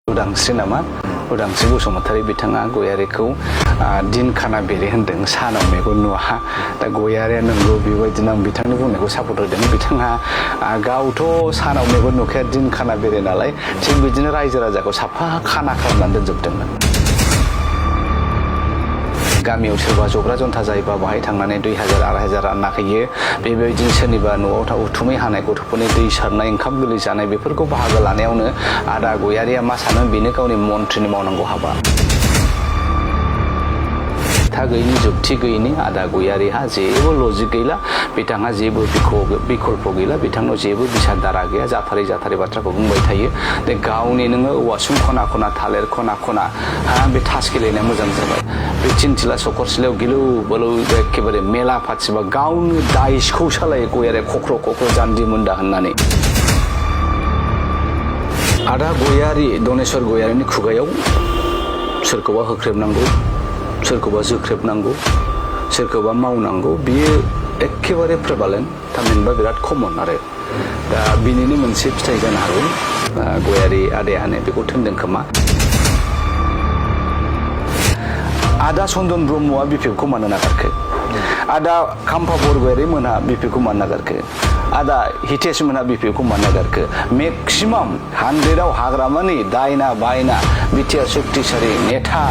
उदांस्रि नामा उदांस्रि बसुमतारी बिथाङा गयारिखौ दिन खाना बेरे होनदों सानाव मेगन नुवा दा गयारिया नंगौ बेबायदिनो आं बिथांनि बुंनायखौ सापर्ट होदों बिथाङा गावथ' सानाव मेगन नुखाया दिन खाना बेरे नालाय थिग बिदिनो रायजो राजाखौ साफा खाना खालामनानै दोनजोबदोंमोन गामियाव सोरबा जग्रा जन्था जायोबा बाहाय थांनानै 2000 2500 रानना होयो बेबायदिनो सोरनिबा न'आव उथुमै हानाय गथ'फोरनि दै सारनाय ओंखाम गोरलै जानाय बेफोरखौ बाहागो लानायावनो आदा गयारिया मा सानो बेनो गावनि मन्थ्रिनि मावनांगौ हाबा था गैयिनि जुक्ति गैयिनि आदा गयारिहा जेबो लजिक गैला बिथाङा जेबो बिकल्प गैला बिथांनाव जेबो बिसार दारा गैया जाथारै बाथ्राखौ बुंबाय थायो दे गावनि नोङो औवासुं खना खना थालिर खना खना बे थास गेलेनाया मोजां जाबाय बे चिनथिला सकरसिलायाव गिलु बालु एखेबारे मेला फाथिबा गावनो दाइसखौ सालायो गयारिया कक्र' जान्दी मुन्दा होननानै आदा गयारि दनेश्वर गयारिनि खुगायाव सोरखौबा होख्रेबनांगौ सोरखौबा जोख्रेबनांगौ सोरखौबा मावनांगौ बियो एखेबारे प्रेभालेन्ट थामहिनबा बिराद कमन आरो दा बिनिनो मोनसे फिथाइ जानो हागौ गयारि आदायानो बेखौ थोनदों खोमा आदा चन्दन ब्रह्मआ बिपिएफखौ मानो नागारखो आदा खाम्फा बरगयारि मोनहा बिपिएफखौ मानो नागारखो आदा हितेश मोनहा बिपिएफखौ मानो नागारखो मेक्सिमाम 100आव हाग्रामानि दायना बायना बिटिआर शक्तिशाली नेता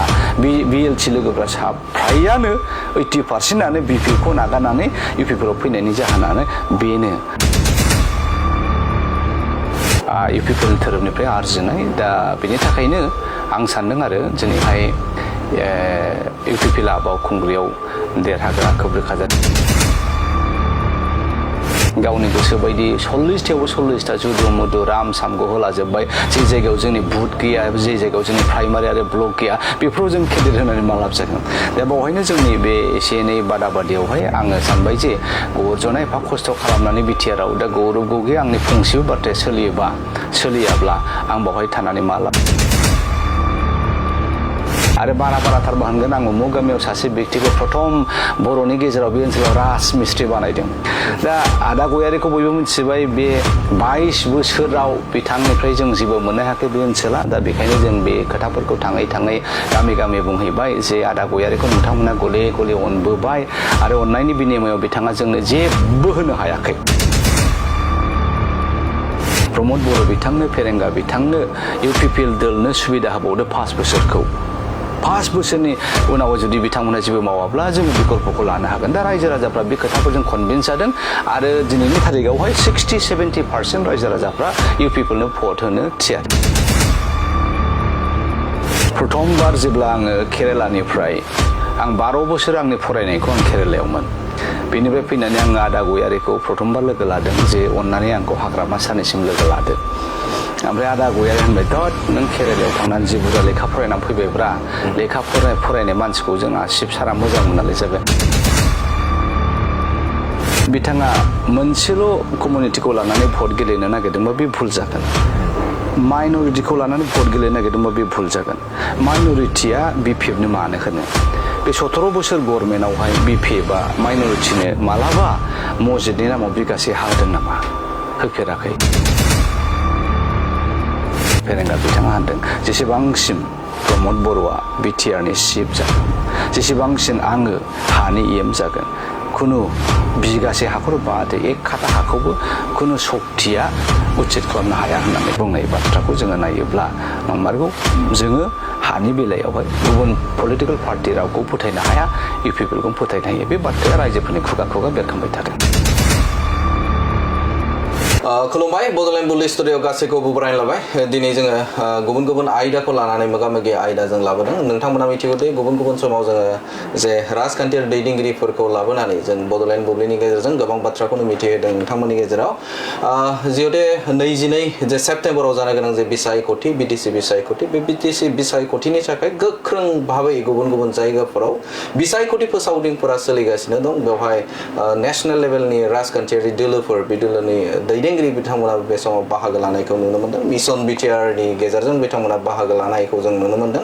बिएलसि लोगोफ्रा फ्रायानो 80%आनो बिपिएफखौ नागारनानै इउपिपिआव फैनायनि जाहोनानो बेनो इउपिपिएल धोरोमनिफ्राय आरजिनाय दा बेनि थाखायनो आं सानदों आरो दिनैहाय इउपिपिएलआ बावखुंग्रियाव देरहाग्रा खोब-रोखा जादों गावनि गोसो बायदि 40थायावबो 40ता जुदु मुदु राम सामगु होलाजोब्बाय जे जायगायाव जोंनि बुथ गैया जे जायगायाव जोंनि प्राइमारि आरो ब्लक गैया बेफोराव जों केन्डिडेट होनानै मा लाब जागोन दा बेवहायनो जोंनि बे एसे एनै बादाबादियावहाय आङो सानबाय जे गौरजना एफा खस्थ' खालामनानै बिटिआरआव दा गौरब गगै आंनि फंसेबो बाथ्राया सोलियाब्ला आं बेवहाय थानानै मा लाब आरो बाराथारबो होनगोन आं उमुक गामियाव सासे व्यक्तिखौ प्रथम बर'नि गेजेराव बे ओनसोलाव राजमिस्ट्रि बानायदों दा आदा गयारिखौ बयबो मिथिबाय बे 22 बोसोराव बिथांनिफ्राय जों जेबो मोननो हायाखै बे ओनसोला दा बेखायनो जों बे खोथाफोरखौ थाङै गामि बुंहैबाय जे आदा गयारिखौ नोंथांमोना गले गले अनबोबाय आरो अननायनि बिनिमयाव बिथाङा जोंनो जेबो होनो हायाखै प्रमद बर' बिथांनो फेरेंगा बिथांनो इउपिपिएल दोलनो सुबिदा होबावदो 5 बोसोरखौ 5 बोसोरनि उनाव जुदि बिथांमोना जेबो मावाब्ला जोङो बिकल्पखौ लानो हागोन दा रायजो राजाफ्रा बे खोथाफोरजों कनभिन्स जादों आरो दिनैनि थारिखआवहाय 60-70% रायजो राजाफ्रा इउपिपिएलनो भट होनो थियारि प्रथमबार जेब्ला आङो केरेलानिफ्राय आं 12 बोसोर आंनि फरायनायखौ आं केरेलायावमोन बेनिफ्राय फैनानै आङो आदा गयारिखौ प्रथमबार लोगो लादों जे अननानै आंखौ हाग्रामा सानैसिम लोगो लादो ओमफ्राय आदा गयारि होनबाय दद नों केरेलायाव थांनानै जि बुरजा लेखा फरायनानै फैबायब्रा लेखा फरायनाय मानसिखौ जों आसिफ सारा मोजां मोननानै जाबाय बिथाङा मोनसेल' कमिउनिटिखौ लानानै भट गेलेनो नागिरदोंबा बे भुल जागोन माइनरिटिखौ लानानै भट गेलेनो नागिरदोंबा बे भुल जागोन माइनरिटिया बिपिएफनो मानो होनो बे 17 बोसोर गभर्नमेन्टआवहाय बिपिएफआ माइनरिटिनो मालाबा मस्जिदनि नामाव बिगासे हा होदों नामा होफेराखै फेरेंगा बिथाङा होनदों जेसेबांसिम प्रमद बर'आ बिटिआरनि चिफ जागोन जेसेबांसिम आङो हानि इएम जागोन खुनु बिगासे हाखर बाद 1 खाथा हाखौबो खुनु शक्तिया उच्चेद खालामनो हाया होननानै बुंनाय बाथ्राखौ जोङो नायोब्ला नंमारगौ जोङो हानि बेलायावहाय गुबुन पलिटिकेल पार्टि रावखौ फोथायनो हाया इउपिपिएलखौ फोथायनो हायो बे बाथ्राया रायजोफोरनि खुगा बेरखांबाय थादों खुलुमबाय बड'लेण्ड बुब्लि स्टुडिअ गासैखौबो बरायना लाबाय दिनै जोङो गुबुन आयदाखौ लानानै मोगा-मोगि आयदा जों लाबोदों नोंथांमोना मिथिगौ दे गुबुन समाव जोङो जे राजखान्थियारि दैदेनगिरिफोरखौ लाबोनानै जों बड'लेण्ड बुब्लिनि गेजेरजों गोबां बाथ्राखौनो मिथिहोदों नोंथांमोननि गेजेराव जिहेतु 22 जे सेप्तेम्बराव जानो गोनां जे बिसायख'थि बिटिसि बिसायख'थि बे बिटिसि बिसायख'थिनि थाखाय गोख्रों भाबै गुबुन जायगाफोराव बिसायख'थि फोसावदिंफोरा सोलिगासिनो दं बेवहाय नेशनेल लेभेलनि राजखान्थियारि दोलोफोर बे दोलोनि दैदेनगिरि दैदेनगिरि बिथांमोना बे समाव बाहागो लानायखौ नुनो मोनदों मिशन बिटिआरनि गेजेरजों बिथांमोना बाहागो लानायखौ जों नुनो मोनदों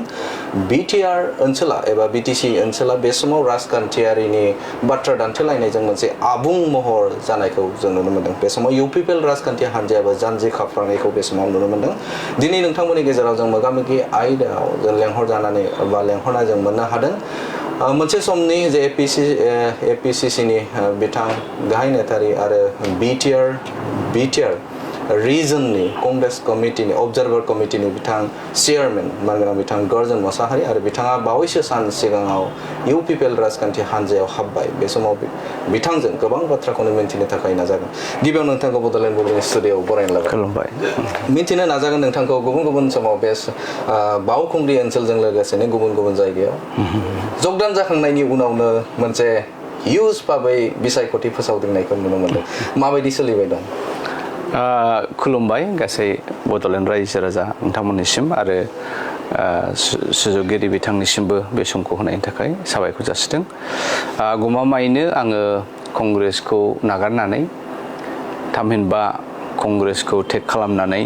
बिटिआर ओनसोला एबा बिटिसि ओनसोला बे समाव राजखान्थियारिनि बाथ्रा दान्थेलायनायजों मोनसे आबुं महर जानायखौ जों नुनो मोनदों बे समाव इउपिपिएल राजखान्थि हान्जायाबो जानजि खाफ्रानायखौ बे समाव नुनो मोनदों दिनै नोंथांमोननि गेजेराव जों मोगा-मोगि आयदायाव जों लेंहरजानानै बा लेंहरना जों मोननो हादों मोनसे समनि जे एपिसिसिनि बिथां गाहाय नेतारि आरो बिटिआर रिजननि कंग्रेस कमिटिनि अबजार्भार कमिटिनि बिथां चेयारमेन मानगोनां बिथां गर्जन मोसाहारि आरो बिथाङा बावैसो सान सिगाङाव इउपिपिएल राजखान्थि हान्जायाव हाबबाय बे समाव बिथांजों गोबां बाथ्राखौनो मिन्थिनो थाखाय नाजागोन गिबियाव नोंथांखौ बड'लेण्ड बुब्लिनि स्टुडिय'आव बरायनो लाबाय खुलुमबाय मिन्थिनो नाजागोन नोंथांखौ गुबुन गुबुन समाव बे बावखुंग्रि ओनसोलजों लोगोसेनो गुबुन गुबुन जायगायाव जगदान जाखांनायनि उनावनो मोनसे हिउज भाबै बिसायख'थि फोसावदिंनायखौ नुनो मोनदों माबायदि सोलिबाय दं खुलुमबाय गासै बड'लेण्ड रायजो राजा नोंथांमोननिसिम आरो सुजुगिरि बिथांनिसिमबो बे समखौ होनायनि थाखाय साबायखर जासिदों गमामायैनो आङो कंग्रेसखौ नागारनानै थामहिनबा कंग्रेसखौ टेक खालामनानै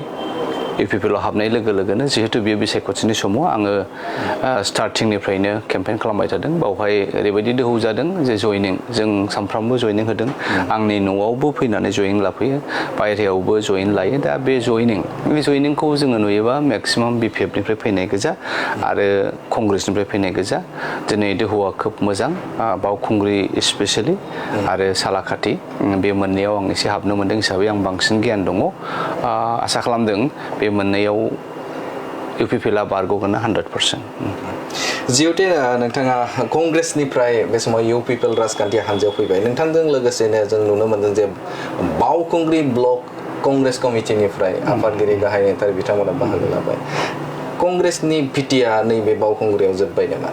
इउपिपिएलआव हाबनाय लोगो लोगोनो जिहेतु बेयो बिसायख'थिनि समाव आङो स्टार्टिंनिफ्रायनो केम्पेइन खालामबाय थादों बावहाय ओरैबायदि दोहौ जादों जे जयनिं जों सानफ्रामबो जयनिं होदों आंनि न'आवबो फैनानै जयनिं लाफैयो बायहेरायावबो जयनिं लायो दा बे जयनिंखौ जोङो नुयोबा मेक्सिमाम बिपिएफनिफ्राय फैनाय गोजा आरो कंग्रेसनिफ्राय फैनाय गोजा दिनै दोहौआ खोब मोजां बावखुंग्रि स्पेसियेलि आरो सालाकाथि बे मोननैयाव आं एसे हाबनो मोनदों हिसाबै आं बांसिन गियान दङ आसा खालामदों बे मोननैयाव इउपिपिएलआ बारग'गोन 100%। जिहेतु नोंथाङा कंग्रेसनिफ्राय बे समाव इउपिपिएल राजखान्थि हान्जायाव फैबाय नोंथांजों लोगोसेनो जों नुनो मोनदों जे बावखुंग्रि ब्लक कंग्रेस कमिटिनिफ्राय आफादगिरि गाहाय नेतारि बिथांमोना बाहागो लाबाय कंग्रेसनि भिटिया नैबे बावखुंग्रियाव जोब्बाय नामा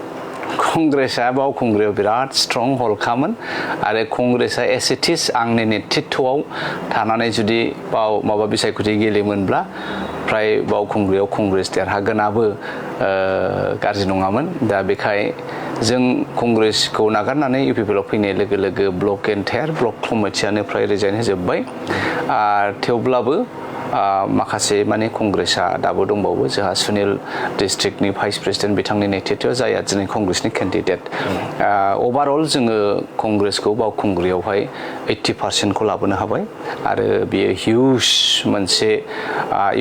कंग्रेसआ बावखुंग्रियाव बिराद स्ट्रं हल्डखामोन आरो कंग्रेसआ एसेटिस आंनि नेतृत्वआव थानानै जुदि माबा बिसायख'थि गेलेयोमोनब्ला फ्राय बावखुंग्रियाव कंग्रेस देरहागोनाबो गाज्रि नङामोन दा बेखाय जों कंग्रेसखौ नागारनानै इउपिपिएलआव फैनाय लोगो लोगो ब्लक एन्टायार ब्लक कमिटियानो फ्राय रिजाइन होजोब्बाय थेवब्लाबो माखासे माने कंग्रेसआ दाबो दंबावो जोंहा सुनिल डिस्ट्रिक्टनि भाइस प्रेसिडेन्ट बिथांनि नेतृत्वआव जायहा दिनै कंग्रेसनि केन्डिडेट अभारअल जोङो कंग्रेसखौ बावखुंग्रियावहाय 80%खौ लाबोनो हाबाय आरो बेयो हिउज मोनसे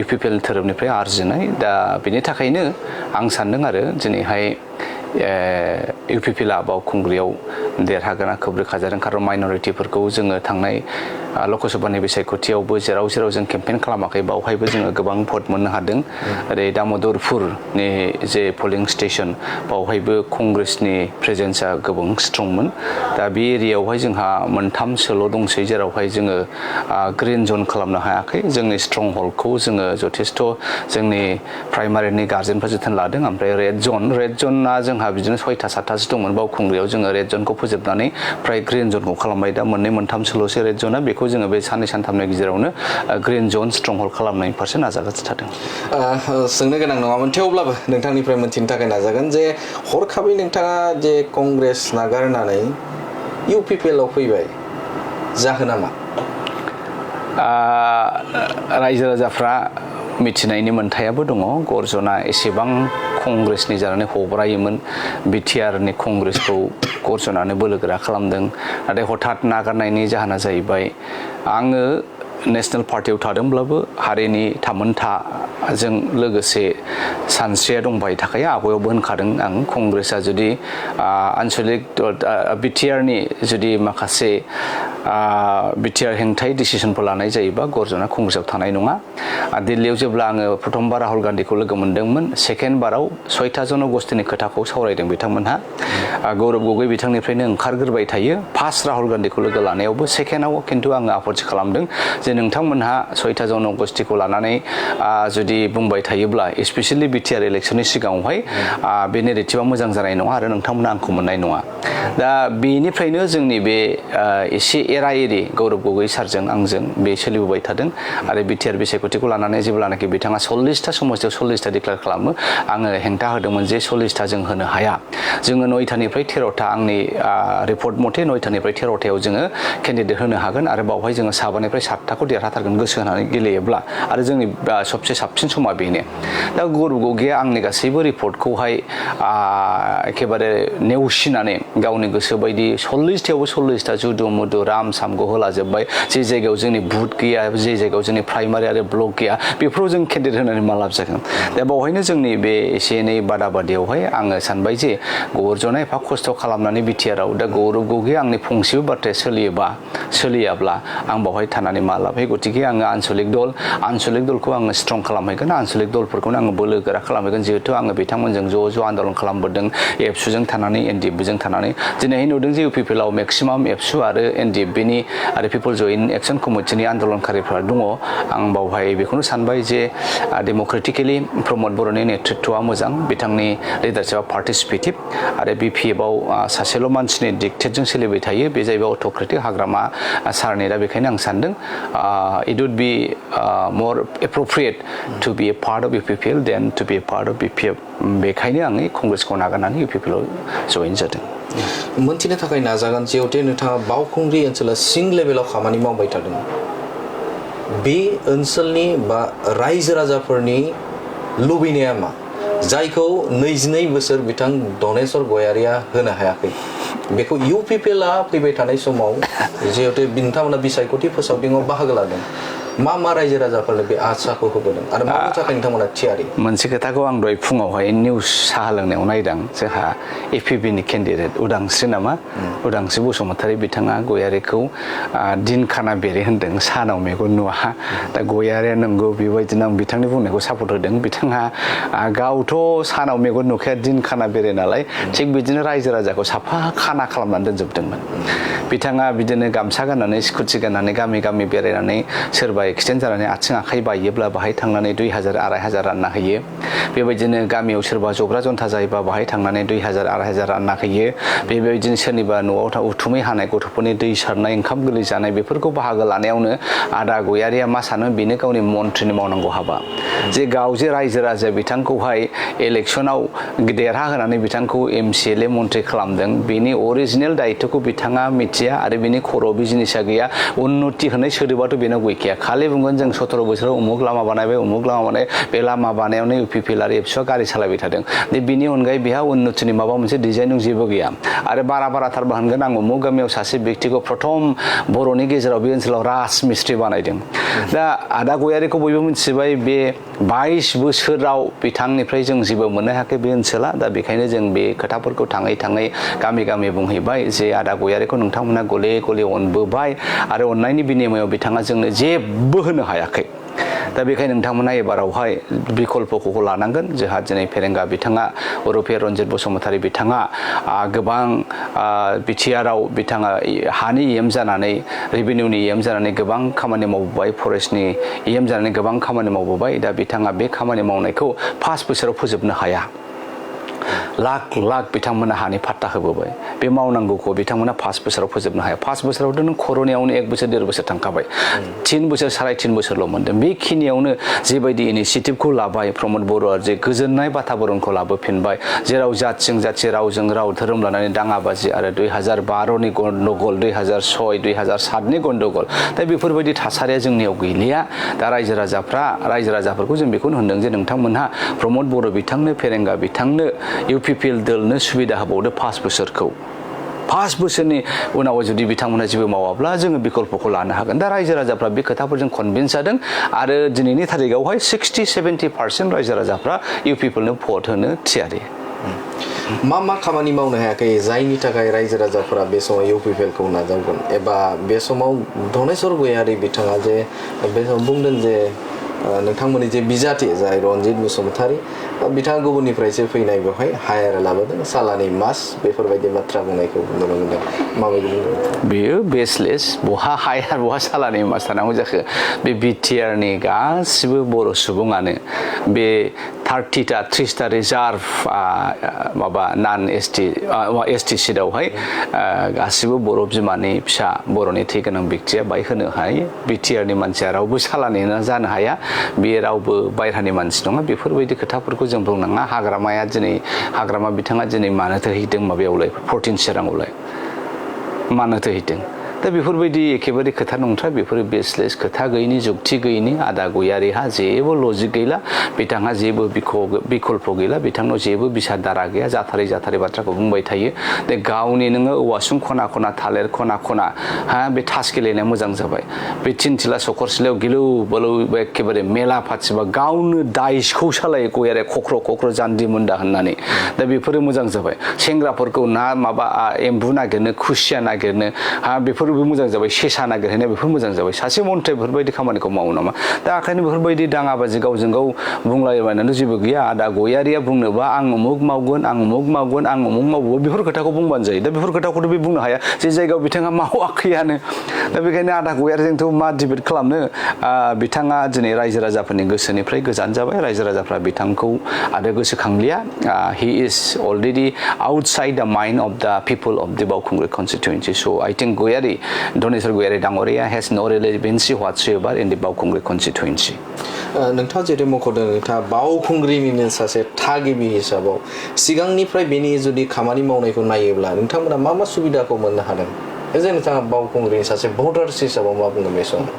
इउपिपिएल धोरोमनिफ्राय आरजिनाय दा बेनि थाखायनो आं सान्दों आरो दिनैहाय इउपिपिएलआ बावखुंग्रियाव देरहागोना खोब रोखा जादों खारन माइन'रिटिफोरखौ जोङो थांनाय लकसभानि बिसायख'थियावबो जेराव जों केम्पेइन खालामाखै बावहायबो जोङो गोबां भट मोननो हादों ओरै दामोदरपुरनि जे पलिं स्टेसन बावहायबो कंग्रेसनि प्रेजेन्सआ गोबां स्ट्रंमोन दा बे एरियायावहाय जोंहा मोनथामसोल' दंसै जेरावहाय जोङो ग्रिन जन खालामनो हायाखै जोंनि स्ट्रं हल्डखौ जोङो जथेस्थ' जोंनि प्राइमारिनि गार्जेनफ्रा जोथोन लादों ओमफ्राय रेड ज'ना जोंहा बिदिनो 6टा 7टासो दंमोन बावखुंग्रियाव जोङो रेड जनखौ फोजोबनानै फ्राय ग्रिन जनखौ खालामबाय दा मोनथामसोल'सो रेड ज'ना बेखौ जोङो बे साननै सानथामनि गेजेरावनो ग्रिन जन स्ट्रं हल्ड खालामनायनि फारसे नाजागासिनो थादों सोंनो गोनां नङामोन थेवब्लाबो नोंथांनिफ्राय मोनथिनो थाखाय नाजागोन जे हरखाबै नोंथाङा जे कंग्रेस नागारनानै इउपिपिएलआव फैबाय जाहोना मा रायजो राजाफ्रा मिथिनायनि मोन्थायाबो दङ गर्जना एसेबां कंग्रेसनि जानानै हब्रायोमोन बिटिआरनि कंग्रेसखौ गर्जनानो बोलोगोरा खालामदों नाथाय हठात नागारनायनि जाहोना जाहैबाय आङो नेशनेल पार्टियाव थादोंब्लाबो हारिनि थामोनथाजों लोगोसे सानस्रिया दंबाय थाखाय आवगायावबो होनखादों आं कंग्रेसआ जुदि आनसलिक बिटिआरनि जुदि माखासे बिटिआर हेंथायै डिसिसनफोर लानाय जायोबा गर्जना कंग्रेसआव थानाय नङा दिल्लीयाव जेब्ला आङो प्रथमबार राहुल गान्धीखौ लोगो मोनदोंमोन सेकेन्ड बाराव 6था जन'गस्टिनि खोथाखौ सावरायदों बिथांमोनहा गौरब गगৈ बिथांनिफ्रायनो ओंखारग्रोबाय थायो फार्स्ट राहुल गान्धीखौ लोगो लानायावबो सेकेन्डआव खिन्थु आङो आपत्ति खालामदों जे नोंथांमोनहा 6था जन'गस्टिखौ लानानै जुदि बुंबाय थायोब्ला स्पेसियेलि बिटिआर इलेक्सननि सिगाङावहाय बे नेरेटिभा मोजां जानाय नङा आरो नोंथांमोनहा आंखौ मोननाय नङा दा बेनिफ्रायनो जोंनि बे एसे एरा एरि गौरब गगৈ सारजों आंजों बे सोलिबोबाय थादों आरो बिटिआर बिसायख'थिखौ लानानै जेब्लानाखि बिथाङा 40टा समस्तियाव 40टा डिक्लेयार खालामो आङो हेंथा होदोंमोन जे 40टा जों होनो हाया जोङो 9टानिफ्राय 13टा आंनि रिपर्ट मथे 9टानिफ्राय 13टायाव जोङो केन्डिडेट होनो हागोन आरो बावहाय जोङो 7निफ्राय 7टाखौ देरहाथारगोन गोसो होनानै गेलेयोब्ला आरो जोंनि सबसे साबसिन समा बेनो दा गौरब गगैया आंनि गासैबो रिपर्टखौहाय एखेबारे नेवसिनानै गावनि गोसो बायदि 40टायावबो 40टा जुदु मुदु राम सामखौ होलाजोब्बाय जे जायगायाव जोंनि बुथ गैया जे जायगायाव जोंनि प्राइमारि आरो ब्लक गैया बेफोराव जों केन्डिडेट होनानै मा लाब जागोन दा बावहायनो जोंनि बे एसे एनै बादाबादियावहाय आङो सानबाय जे गौरजना एफा खस्थ' खालामनानै बिटिआरआव दा गौरब गगैया आंनि फंसेबो बाथ्राया सोलियाब्ला आं बावहाय थानानै मा लाब गतिके आङो आन्सलिक दलखौ आङो स्ट्रं खालामहैगोन आन्सलिक दलफोरखौनो आङो बोलो गोरा खालामहैगोन जिहेतु आङो बिथांमोनजों ज' आन्दलन खालामबोदों एबसुजों थानानै एनडिएफबिजों थानानै दिनैहाय नुदों जे इउपिपिएलआव मेक्सिमाम एबसु आरो एनडिएफबिनि आरो पिपल जयेन्ट एक्सन कमिटिनि आन्दलनकारिफ्रा दङ आं बावहाय बेखौनो सानबाय जे डेम'क्रेटिकेलि प्रमद बर'नि नेतृत्वआ मोजां बिथांनि लिडारशिपआ पार्टिसिपेटिभ आरो बिपिएफआव सासेल' मानसिनि डिक्टेटजों सोलिबाय थायो बे जाहैबाय अट'क्रेटिक हाग्रामा सारनि दा बेखायनो आं सानदों it would be more appropriate to be a part of UPPL than to be a part of BPF बेखायनो आङो कंग्रेसखौ नागारनानै UPPL आव जयेन जादों मोनथिनो थाखाय नाजागोन जिहेतु नोंथाङा बावखुंग्रि ओनसोलाव सिं लेभेलाव खामानि मावबाय थादों बे ओनसोलनि बा रायजो राजाफोरनि लुबैनाया मा जायखौ 22 बोसोर बिथां दनेश्वर गयारिया होनो हायाखै बेखौ इउपिपिएलआ फैबाय थानाय समाव जिहेतु बिथांमोना बिसायख'थि फोसावदिङाव बाहागो लादों मा रायजो राजाफोरनो बे आसाखौ होबोदों आरो मानि थाखाय नोंथांमोना थियारि मोनसे खोथाखौ आं दहाय फुङावहाय निउस साहा लोंनायाव नायदों जोंहा एपिपिनि केन्डिडेट उदांस्रि नामा उदांस्रि बसुमतारी बिथाङा गयारिखौ दिन खाना बेरे होनदों सानाव मेगन नुवा दा गयारिया नंगौ बेबायदिनो आं बिथांनि बुंनायखौ सापर्ट होदों बिथाङा गावथ' सानाव मेगन नुखाया दिन खाना बेरे नालाय थिग बिदिनो रायजो राजाखौ साफा खाना खालामनानै दोनजोबदोंमोन बिथाङा बिदिनो गामसा गाननानै स्कुटि गाननानै गामि गामि बेरायनानै सोरबा एक्सिडेन्ट जानानै आथिं आखाइ बायोब्ला बाहाय थांनानै 2000 2500 रानना होयो बेबायदिनो गामियाव सोरबा जग्रा जन्था जायोबा बाहाय थांनानै 2000 2500 रानना होयो बेबायदिनो सोरनिबा न'आव उथुमै हानाय गथ'फोरनि दै सारनाय ओंखाम गोरलै जानाय बेफोरखौ बाहागो लानायावनो आदा गयारिया मा सानो बेनो गावनि मन्थ्रिनि मावनांगौ हाबा जे गाव जे रायजो राजा बिथांखौहाय इलेक्सनाव देरहा होनानै बिथांखौ एमसिएलए मन्थ्रि खालामदों बेनि अरिजिनेल दायित्वखौ बिथाङा मिथिया आरो बिनि खर'आव बे जिनिसा गैया उन्नति होनाय सोदोबाथ' बेनाव गैखाया खालि बुंगोन जों 17 बोसोराव उमुक लामा बानायबाय उमुक लामा बानाय बे लामा बानायावनो इउपिपिएल आरो एबसुआ गारि सालायबाय थादों बिनि अनगायै बेहा उन्नतिनि माबा मोनसे डिजाइनिं जेबो गैया आरो बाराथारबो होनगोन आं उमुक गामियाव सासे व्यक्तिखौ प्रथम बर'नि गेजेराव बे ओनसोलाव राजमिस्ट्रि बानायदों दा आदा गयारिखौ बयबो मिथिबाय बे 22 बोसोराव बिथांनिफ्राय जों जेबो मोननो हायाखै बे ओनसोला दा बेखायनो जों बे खोथाफोरखौ थाङै गामि गामि बुंहैबाय जे आदा गयारिखौ नोंथांमोना गले गले अनबोबाय आरो अननायनि बिनिमयाव बिथाङा जोंनो जेबो होनो हायाखै दा बेखायनो नोंथांमोना एबारावहाय बिकल्पखौ लानांगोन जोंहा दिनै फेरेंगा बिथाङा रुपेश रन्जित बसुमतारी बिथाङा गोबां बिटिआरआव बिथाङा हानि इएम जानानै रेभिनिउनि इएम जानानै गोबां खामानि मावबोबाय फरेस्टनि इएम जानानै गोबां खामानि मावबोबाय दा बिथाङा बे खामानि मावनायखौ 5 बोसोराव फोजोबनो हाया लाख बिथांमोना हानि फाट्टा होबोबाय बे मावनांगौखौ बिथांमोना 5 बोसोराव फोजोबनो हाया 5 बोसोरावथ' नों कर'नायावनो 1 बोसोर 1.5 बोसोर थांखाबाय 3 बोसोर 3.5 बोसोरल' मोनदों बेखिनियावनो जेबायदि इनिसियेटिभखौ लाबाय प्रमद बर'आ जे गोजोननाय बाताबरणखौ लाबोफिनबाय जेराव जाथिजों जाथि रावजों राव धोरोम लानानै दाङाबाजि आरो 2012नि गन्दगल 2006 2007नि गन्दगल दा बेफोरबायदि थासारिया जोंनियाव गैलिया दा रायजो राजाफोरखौ जों बेखौनो होनदों जे नोंथांमोनहा प्रमद बर' बिथांनो फेरेंगा बिथांनो इउपिपिएल दोलनो सुबिदा होबावदो 5 बोसोरखौ 5 बोसोरनि उनाव जुदि बिथांमोना जेबो मावाब्ला जोङो बिकल्पखौ लानो हागोन दा रायजो राजाफ्रा बे खोथाफोरजों कनभिन्स जादों आरो दिनैनि थारिखआवहाय 60-70% रायजो राजाफ्रा इउपिपिएलनो भट होनो थियारि मा खामानि मावनो हायाखै जायनि थाखाय रायजो राजाफोरा बे समाव इउपिपिएलखौ नाजावगोन एबा बे समाव दनेश्वर गयारि बिथाङा जे बे समाव बुंदों जे नोंथांमोननि जे बिजाथि जाय रन्जित बसुमतारी बिथाङा गुबुननिफ्रायसो फैनाय बेवहाय हायार लाबोदों सालानि मास बेफोरबायदि बाथ्रा बुंनायखौ नुनो मोनदों माबायदि बुंदों बेयो बेसलेस बहा हायार बहा सालानि मास थानांगौ जाखो बे बिटिआरनि गासिबो बर' सुबुङानो बे 30टा रिजार्भ माबा नन एसटि सिटआवहाय गासिबो बर' बिमानि फिसा बर'नि थै गोनां व्यक्तिया बाय होनो हायो बिटिआरनि मानसिया रावबो सालानि जानो हाया बे रावबो बायह्रानि मानसि नङा बेफोरबायदि खोथाफोरखौ जों बुंनाङा हाग्रामा बिथाङा दिनै मानोथो हैदों माबायावलाय 14 चिराङावलाय मानोथो हैदों दा बेफोरबायदि एखेबारे खोथा नंथ्रा बेफोरो बेसलेस खोथा गैयिनि जुक्ति गैयिनि आदा गयारिहा जेबो लजिक गैला बिथाङा जेबो बिकल्प गैला बिथांनाव जेबो बिसार दारा गैया जाथारै बाथ्राखौ बुंबाय थायो दे गावनि नोङो औवासुं खना खना थालिर खना खना बे थास गेलेनाया मोजां जाबाय बे थिनथिला सखरसिलायाव गिलौ बोलौ एखेबारे मेला फाथिबा गावनो दाइसखौ सालायो गयारिया कक्र' जान्दी मुन्दा होननानै दा बेफोरो मोजां जाबाय सेंग्राफोरखौ ना माबा एम्बु नागिरनो खुसिया नागिरनो बेफोरबो मोजां जाबाय सेसा नागिरहैनाय बेफोर मोजां जाबाय सासे मन्थ्रिया बेफोरबायदि खामानिखौ मावो नामा दा ओंखायनो बेफोरबायदि दाङाबाजि गावजों गाव बुंलायबायनानै जेबो गैया आदा गयारिया बुंनोबा आं उमुक मावगोन बेफोर खोथाखौ बुंबानो जायो दा बेफोर खोथाखौथ' बे बुंनो हाया जे जायगायाव बिथाङा मावाखैयानो दा बेखायनो आदा गयारिजोंथ' मा डिबेट खालामनो बिथाङा दिनै रायजो राजाफोरनि गोसोनिफ्राय गोजान जाबाय रायजो राजाफ्रा बिथांखौ आरो गोसोखांलिया he is already outside the mind of the people of the Baokhungri constituency so' I think Dhaneswar Goyari Dangaria has no relevance व्हाटसएभार in the Baokhungri कन्स्टिटुवेन्सि नोंथाङा जेरै मख'दों नोंथाङा बावखुंग्रिनिनो सासे थागिबि हिसाबाव सिगांनिफ्राय बेनि जुदि खामानि मावनायखौ नायोब्ला नोंथांमोना मा सुबिदाखौ मोननो हादों जे नोंथाङा बावखुंग्रिनि सासे भटार्स हिसाबाव मा बुंगोन बे समाव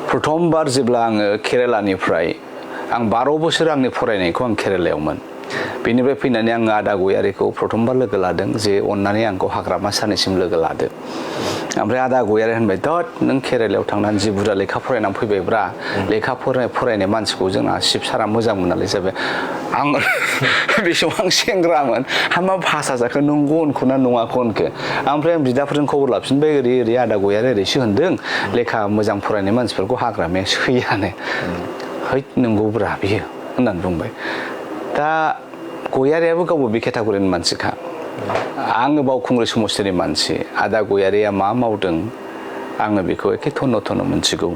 प्रथमबार जेब्ला आङो केरेलानिफ्राय आं 12 बोसोर आंनि फरायनायखौ आं केरेलायावमोन बेनिफ्राय फैनानै आङो आदा गयारिखौ प्रथमबार लोगो लादों जे अननानै आंखौ हाग्रामा सानैसिम लोगो लादो ओमफ्राय आदा गयारि होनबाय दत नों केरेलायाव थांनानै जि बुरजा लेखा फरायनानै फैबायब्रा लेखा फरायनाय मानसिखौ जोंना शिब सारा मोजां मोननानै जाबाय आं बे समाव आं सेंग्रामोन मा भाषा जाखो नंगौ होनखो ना नङाखौ होनखो ओमफ्राय आं बिदाफोरजों खबर लाफिनबाय ओरै आदा गयारि ओरैसो होनदों लेखा मोजां फरायनाय मानसिफोरखौ हाग्रामाया सोयानो हैद नंगौब्रा बियो होननानै बुंबाय दा गयारियाबो गावबो बे केटागरिनि मानसिखा आङो बावखुंग्रि समस्तिनि मानसि आदा गयारिया मा मावदों आङो बेखौ एखे थन्न' मोनथिगौ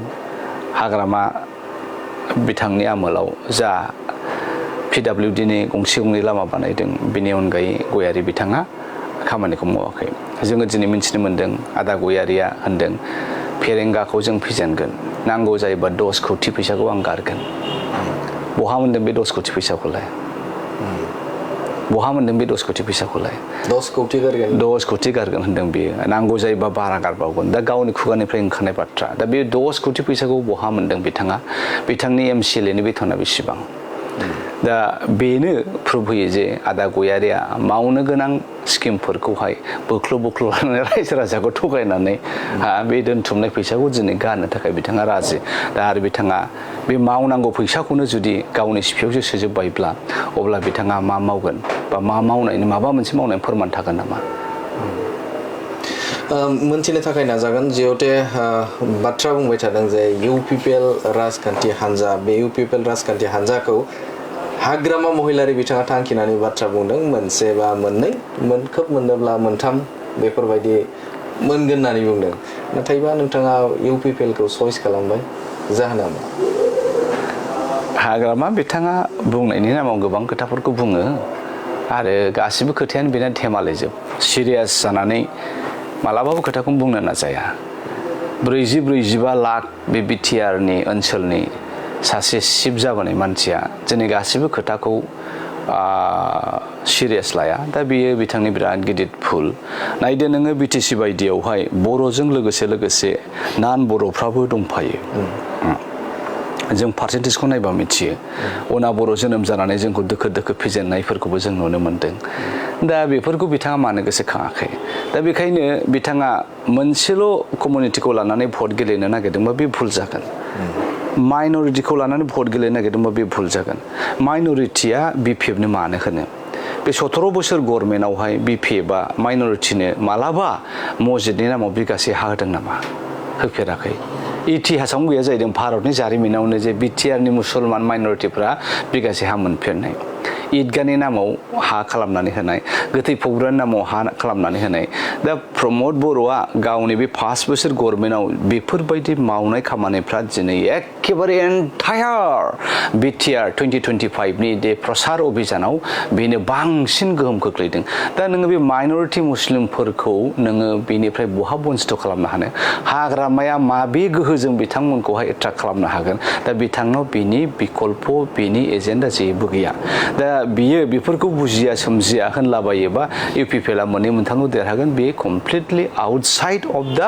हाग्रामा बिथांनि आमोलाव जा PWDनि गंसे गंनै लामा बानायदों बेनि अनगायै गयारि बिथाङा खामानिखौ मावाखै जोङो दिनै मिथिनो मोन्दों आदा गयारिया होनदों फेरेंगाखौ जों फेजेनगोन नांगौ जायोबा 10 कौटि फैसाखौ आं गारगोन बहा मोन्दों बे 10 कौटि फैसाखौलाय बहा मोन्दों बे 10 कौटि फैसाखौलाय 10 कौटि गारगोन होनदों बेयो नांगौ जायोबा बारा गारबावगोन दा गावनि खुगानिफ्राय ओंखारनाय बाथ्रा दा बे 10 कौटि फैसाखौ बहा मोन्दों बिथाङा बिथांनि MCLAनि बेथना बेसेबां दा बेनो प्रुभ होयो जे आदा गयारिया मावनो गोनां स्किमफोरखौहाय बोख्ल' लानानै रायजो राजाखौ थगायनानै बे दोनथुमनाय फैसाखौ दिनै गारनो थाखाय बिथाङा राजि दा आरो बिथाङा बे मावनांगौ फैसाखौनो जुदि गावनि सिफियावसो सोजोबबायब्ला अब्ला बिथाङा मा मावगोन बा माबा मोनसे मावनायनि फोरमान थागोन नामा मोनथिनो थाखाय नाजागोन जिहेतु बाथ्रा बुंबाय थादों जे UPPL राजखान्थि हान्जा बे UPPL राजखान्थि हान्जाखौ हाग्रामा महिलारि बिथाङा थांखिनानै बाथ्रा बुंदों मोनसे बा मोननै खोब मोननोब्ला मोनथाम बेफोरबायदि मोनगोन होननानै बुंदों नाथायबा नोंथाङा UPPLखौ चइस खालामबाय जाहोना मा हाग्रामा बिथाङा बुंनायनि नामाव गोबां खोथाफोरखौ बुङो आरो गासिबो खोथायानो बेना धेमालिजोब सिरियास जानानै मालाबाबो खोथाखौनो बुंनो नाजाया 40-45 लाख बे बिटिआरनि ओनसोलनि सासे सिफ जाबोनाय मानसिया दिनै गासिबो खोथाखौ सिरियास लाया दा बेयो बिथांनि बिराद गिदिर भुल नायदो नोङो BTC बायदियावहाय बर'जों लोगोसे नान बर'फ्राबो दंफायो जों पार्सेन्टेजखौ नायबा मिथियो अना बर' जोनोम जानानै जोंखौ दोखो फेजेननायफोरखौबो जों नुनो मोन्दों दा बेफोरखौ बिथाङा मानो गोसोखाङाखै दा बेखायनो बिथाङा मोनसेल' कमिउनिटिखौ लानानै भट गेलेनो नागिरदोंबा बे भुल जागोन माइन'रिटिखौ लानानै भट गेलेनो नागिरदोंबा बे भुल जागोन माइन'रिटिया BPFनो मानो होनो बे 17 बोसोर गभर्नमेन्टआवहाय BPFआ माइन'रिटिनो मालाबा मस्जिदनि नामाव बिगासे हा होदों नामा होफेराखै इतिहासाव गैया जाहैदों भारतनि जारिमिनावनो जे बिटिआरनि मुसलमान माइनरिटिफ्रा बिगासे हा मोनफेरनाय ईदगाहनि नामाव हा खालामनानै होनाय गोथै फबग्रानि नामाव हा खालामनानै होनाय दा प्रमद बर'आ गावनि बे 5 बोसोर गभर्नमेन्टआव बेफोरबायदि मावनाय खामानिफ्रा दिनै एखेबारे एन्टायार बिटिआर 2025नि दे प्रसार अभियानाव बेनो बांसिन गोहोम खोख्लैदों दा नोङो बे माइनरिटि मुस्लिमफोरखौ नोङो बेनिफ्राय बहा बन्सित खालामनो हानो हाग्रामाया माबे गोहोजों बिथांमोनखौहाय एट्राक्ट खालामनो हागोन दा बिथांनाव बिनि बिकल्प बिनि एजेन्डा जेबो गैया दा बियो बेफोरखौ बुजिया सोमजिया होनलाबायोबा इउपिपिएलआ मोननै मोनथामखौ देरहागोन बे कमप्लिटलि आउटसाइड अफ द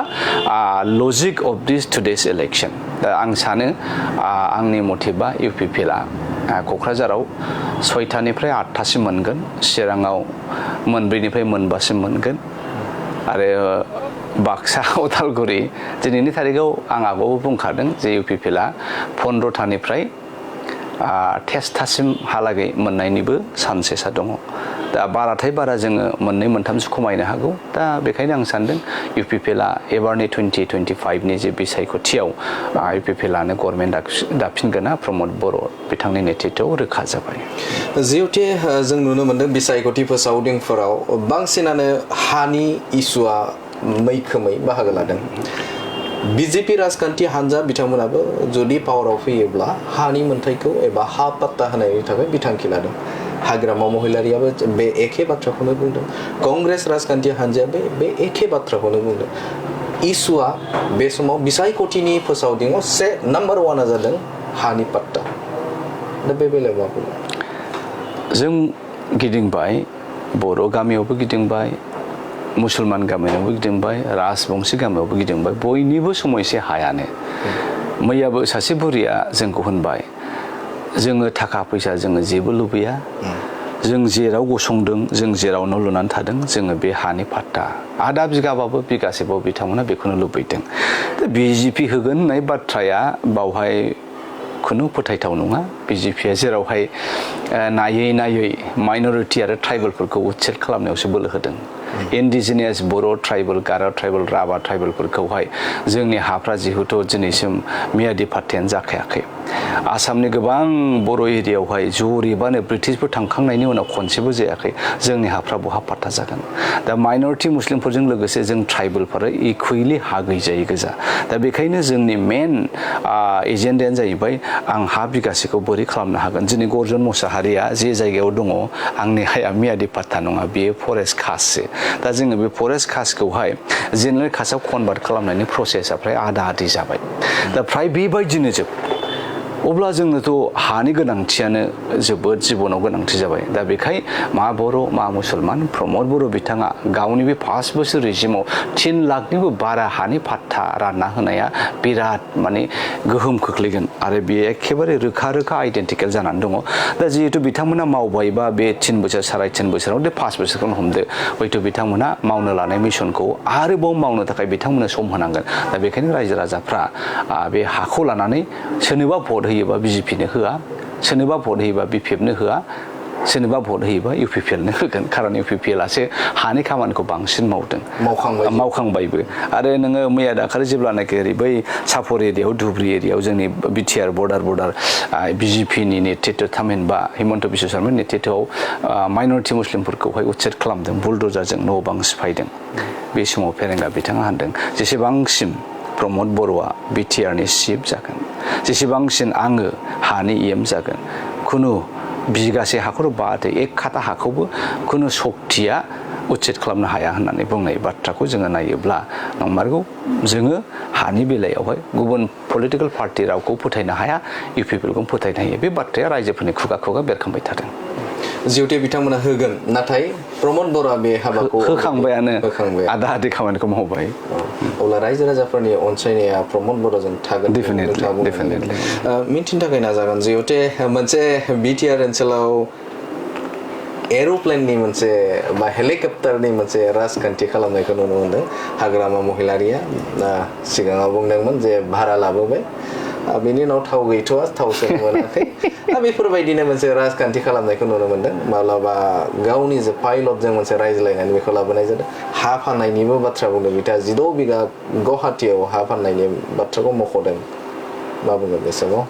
logic of this today's election दा आं सानो आंनि मथेबा इउपिपिएलआ क'क्राझाराव 6थानिफ्राय 8थासिम मोनगोन चिराङाव मोनब्रैनिफ्राय मोनबासिम मोनगोन आरो बाक्सा उदालगुरि दिनैनि थारिखआव आं आगोलावबो बुंखादों जे इउपिपिएलआ 15थानिफ्राय टेस्टसिमहालागै मोननायनिबो चान्सेसा दङ दा बाराथाय बारा जोङो मोननै मोनथामसो खमायनो हागौ दा बेखायनो आं सानदों इउपिपिएलआ एबारनि 2025नि जे बिसायख'थियाव इउपिपिएलआनो गभर्नमेन्ट दाफिनगोना प्रमद बर' बिथांनि नेतृत्वआव रोखा जाबाय जिहेतु जों नुनो मोन्दों बिसायख'थि फोसावदिंफोराव बांसिनानो हानि इस्युआ मैखोमै बाहागो लादों बिजेपि राजखान्थि हान्जा बिथांमोनाबो जुदि पावाराव फैयोब्ला हानि मोन्थायखौ एबा हा पाट्टा होनायनि थाखाय बिथांखि लादों हाग्रामा महिलारियाबो बे एखे बाथ्राखौनो बुंदों कंग्रेस राजखान्थि हान्जायाबो बे एखे बाथ्राखौनो बुंदों इस्युआ बे समाव बिसायख'थिनि फोसावदिङाव नाम्बार 1 जादों हानि पाट्टा दा बे बेलायाव मा बुङो जों गिदिंबाय बर' गामियावबो गिदिंबाय मुसलमान गामियावबो गिदिंबाय राजबंशी गामियावबो गिदिंबाय बयनिबो समयसे हायानो मैयाबो सासे बुरिया जोंखौ होनबाय जोङो थाखा फैसा जोङो जेबो लुबैया जों जेराव गसंदों जों जेराव न' लुनानै थादों जोङो बे हानि पाट्टा आधा बिगाबाबो बिगासेबाबो बिथांमोना बेखौनो लुबैदों बिजेपि होगोन होननाय बाथ्राया बावहाय खुनु फोथायथाव नङा बिजेपिया जेरावहाय नायै नायै माइनरिटि आरो ट्राइबेलफोरखौ उच्चेद खालामनायावसो बोलो होदों इन्डिजिनियास बर' ट्राइबेल गार' ट्राइबेल राभा ट्राइबेलफोरखौहाय जोंनि हाफ्रा जिहेतु दिनैसिम मियादि पाट्टायानो जाखायाखै आसामनि गोबां बर' एरियायावहाय जरिबानो ब्रिटिशफोर थांखांनायनि उनाव खनसेबो जायाखै जोंनि हाफ्रा बहा पाट्टा जागोन दा माइनरिटि मुस्लिमफोरजों लोगोसे जों ट्राइबेलफोरा इकुवेलि हा गैजायै गोजा दा बेखायनो जोंनि मेन एजेन्डायानो जाहैबाय आं हा बिगासेखौ बोरै खालामनो हागोन दिनै गर्जन मुसाहारिया जे जायगायाव दङ आंनि हाया मियादि पाट्टा नङा बेयो फरेस्ट कास्टसो दा जोङो बे फरेस्ट कास्टखौहाय जेनेरेल कास्टआव कनभार्ट खालामनायनि प्रसेसा फ्राय आधा आधि जाबाय दा फ्राय बेबायदिनो अब्ला जोंनोथ' हानि गोनांथियानो जोबोद जिबनाव गोनांथि जाबाय दा बेखाय मा बर' मा मुसलमान प्रमद बर' बिथाङा गावनि बे 5 बोसोर रेजिमाव 3 लाखनिबो बारा हानि पाट्टा रानना होनाया बिराद माने गोहोम खोख्लैगोन आरो बेयो एखेबारे रोखा रोखा आइडेन्टिकेल जानानै दङ दा जिहेतु बिथांमोना मावबायबा बे 3 बोसोर 3.5 बोसोराव दे 5 बोसोरखौनो हमदो हयथ' बिथांमोना मावनो लानाय मिशनखौ आरोबाव मावनो थाखाय बिथांमोननो सम होनांगोन दा बेखायनो रायजो राजाफ्रा बे हाखौ लानानै सोरनोबा भट होयोबा बिजेपिनो होआ सोरनोबा भट होयोबा बिपिएफनो होआ सोरनोबा भट होयोबा इउपिपिएलनो होगोन खारन इउपिपिएलआसो हानि खामानिखौ बांसिन मावदों मावखांबायबो आरो नोङो मैया दाखालि जेब्लानाखि ओरै बै सापर एरियायाव धुब्रि एरियायाव जोंनि बिटिआर बर्डार बिजेपिनि नेतृत्व थामहिनबा हिमन्त बिश्व शर्मानि नेतृत्वआव माइनरिटि मुस्लिमफोरखौहाय उच्चेद खालामदों बुलडजारजों न' बां सिफायदों बे समाव फेरेंगा बिथाङा होनदों जेसेबांसिम प्रमद बर'आ बिटिआरनि चिफ जागोन जेसेबांसिन आङो हानि इएम जागोन खुनु बिगासे हाखर बाद 1 खाथा हाखौबो खुनु सक्तिया उच्चेद खालामनो हाया होननानै बुंनाय बाथ्राखौ जोङो नायोब्ला नंमारगौ जोङो हानि बेलायावहाय गुबुन पलिटिकेल पार्टि रावखौ फोथायनो हाया इउपिपिएलखौ फोथायनो हायो बे बाथ्राया रायजोफोरनि खुगा खुगा बेरखांबाय थादों जिहेतु बिथांमोना होगोन नाथाय प्रमद बर'आ बे हाबाखौ होखांबायानो आधा आधि खामानिखौ मावबाय अब्ला रायजो राजाफोरनि अनसायनाया प्रमद बर'जों थागोन डेफिनेटलि मिन्थिनो थाखाय नाजागोन जिहेतु मोनसे बिटिआर ओनसोलाव एर'प्लेननि मोनसे बा हेलिकप्टारनि मोनसे राजखान्थि खालामनायखौ नुनो मोनदों हाग्रामा महिलारिया सिगाङाव बुंदोंमोन जे भारा लाबोबाय बेनि उनाव थाव गैथ'वा थाव सोनो मोनाखै बेफोरबायदिनो मोनसे राजखान्थि खालामनायखौ नुनो मोनदों माब्लाबा गावनि जे पाइलटजों मोनसे रायज्लायनानै बेखौ लाबोनाय जादों हा फाननायनिबो बाथ्रा बुंदों बिथाङा 16 बिगा गुवाहाटीयाव हा फाननायनि बाथ्राखौ मख'दों मा बुंगोन बे समाव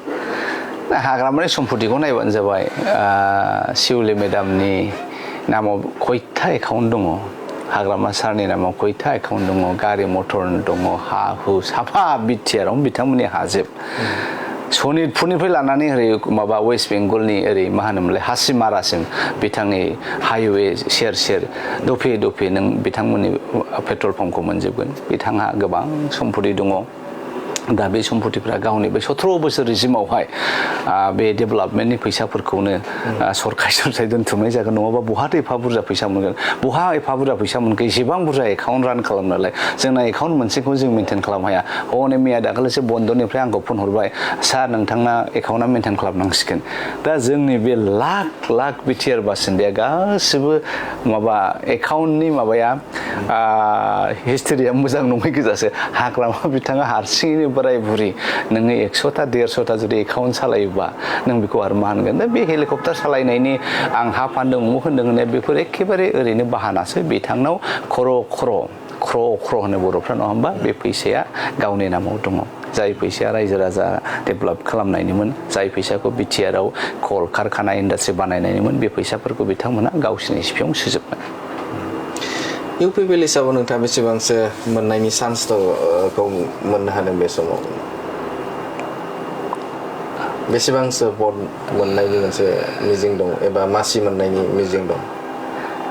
हाग्रामानि सम्पतिखौ नायबानो जाबाय शिवली मेडामनि नामाव खयथा एकाउन्ट दङ हाग्रामा सारनि नामाव खयथा एकाउन्ट दङ गारि मटर दङ हा हु साफा बिटिआरावनो बिथांमोननि हाजोब सनितपुरनिफ्राय लानानै ओरै माबा वेस्ट बेंगलनि ओरै मा होनोमोनलाय हासिमारासिम बिथांनि हाइवे सेर सेर दफे दफे नों बिथांमोननि पेट्रल पाम्पखौ मोनजोबगोन बिथांहा गोबां सम्पति दङ दा बे सम्पतिफ्रा गावनि बे 17 बोसोर रिजिमावहाय बे डेभेलपमेन्टनि फैसाफोरखौनो सरखार दोनथुमनाय जागोन नङाबा बहा एफा बुरजा फैसा मोनगोन बहा एफा बुरजा फैसा मोनगोन एसेबां बुरजा एकाउन्ट रान खालामनालाय जोंना एकाउन्ट मोनसेखौ जों मेनटेन खालामनो हाया हनै मैया दाखालिसो बन्दनिफ्राय आंखौ फन हरबाय सार नोंथांना एकाउन्टआ मेनटेन खालामनांसिगोन दा जोंनि बे लाख लाख बिटिआर बासिन्दाया गासिबो माबा एकाउन्टनि माबाया हिस्टरिया मोजां नङै गोजासो हाग्रामा बिथाङा हारसिङैनो बोराय बुरि नोङो 100टा 150टा जुदि एकाउन्ट सालायोबा नों बेखौ आरो मा होनगोन दा बे हेलिकप्टार सालायनायनि आं हा फानदों उमुख होनदों होननाय बेफोर एखेबारे ओरैनो बाहानासो बिथांनाव ख्र' होनो बर'फ्रा नङा होमबा बे फैसाया गावनि नामाव दङ जाय फैसाया रायजो राजा डेभेलप खालामनायनिमोन जाय फैसाखौ बिटिआराव कल कारखाना इन्डास्ट्रि बानायनायनिमोन बे फैसाफोरखौ बिथांमोना गावसिनि सिफियाव सोजोबनाय इउपिपिएल हिसाबाव नोंथाङा बेसेबांसो मोननायनि चान्सखौ मोननो हादों बे समाव बेसेबांसो भट मोननायनि मोनसे मिजिं दं एबा मासि मोननायनि मिजिं दं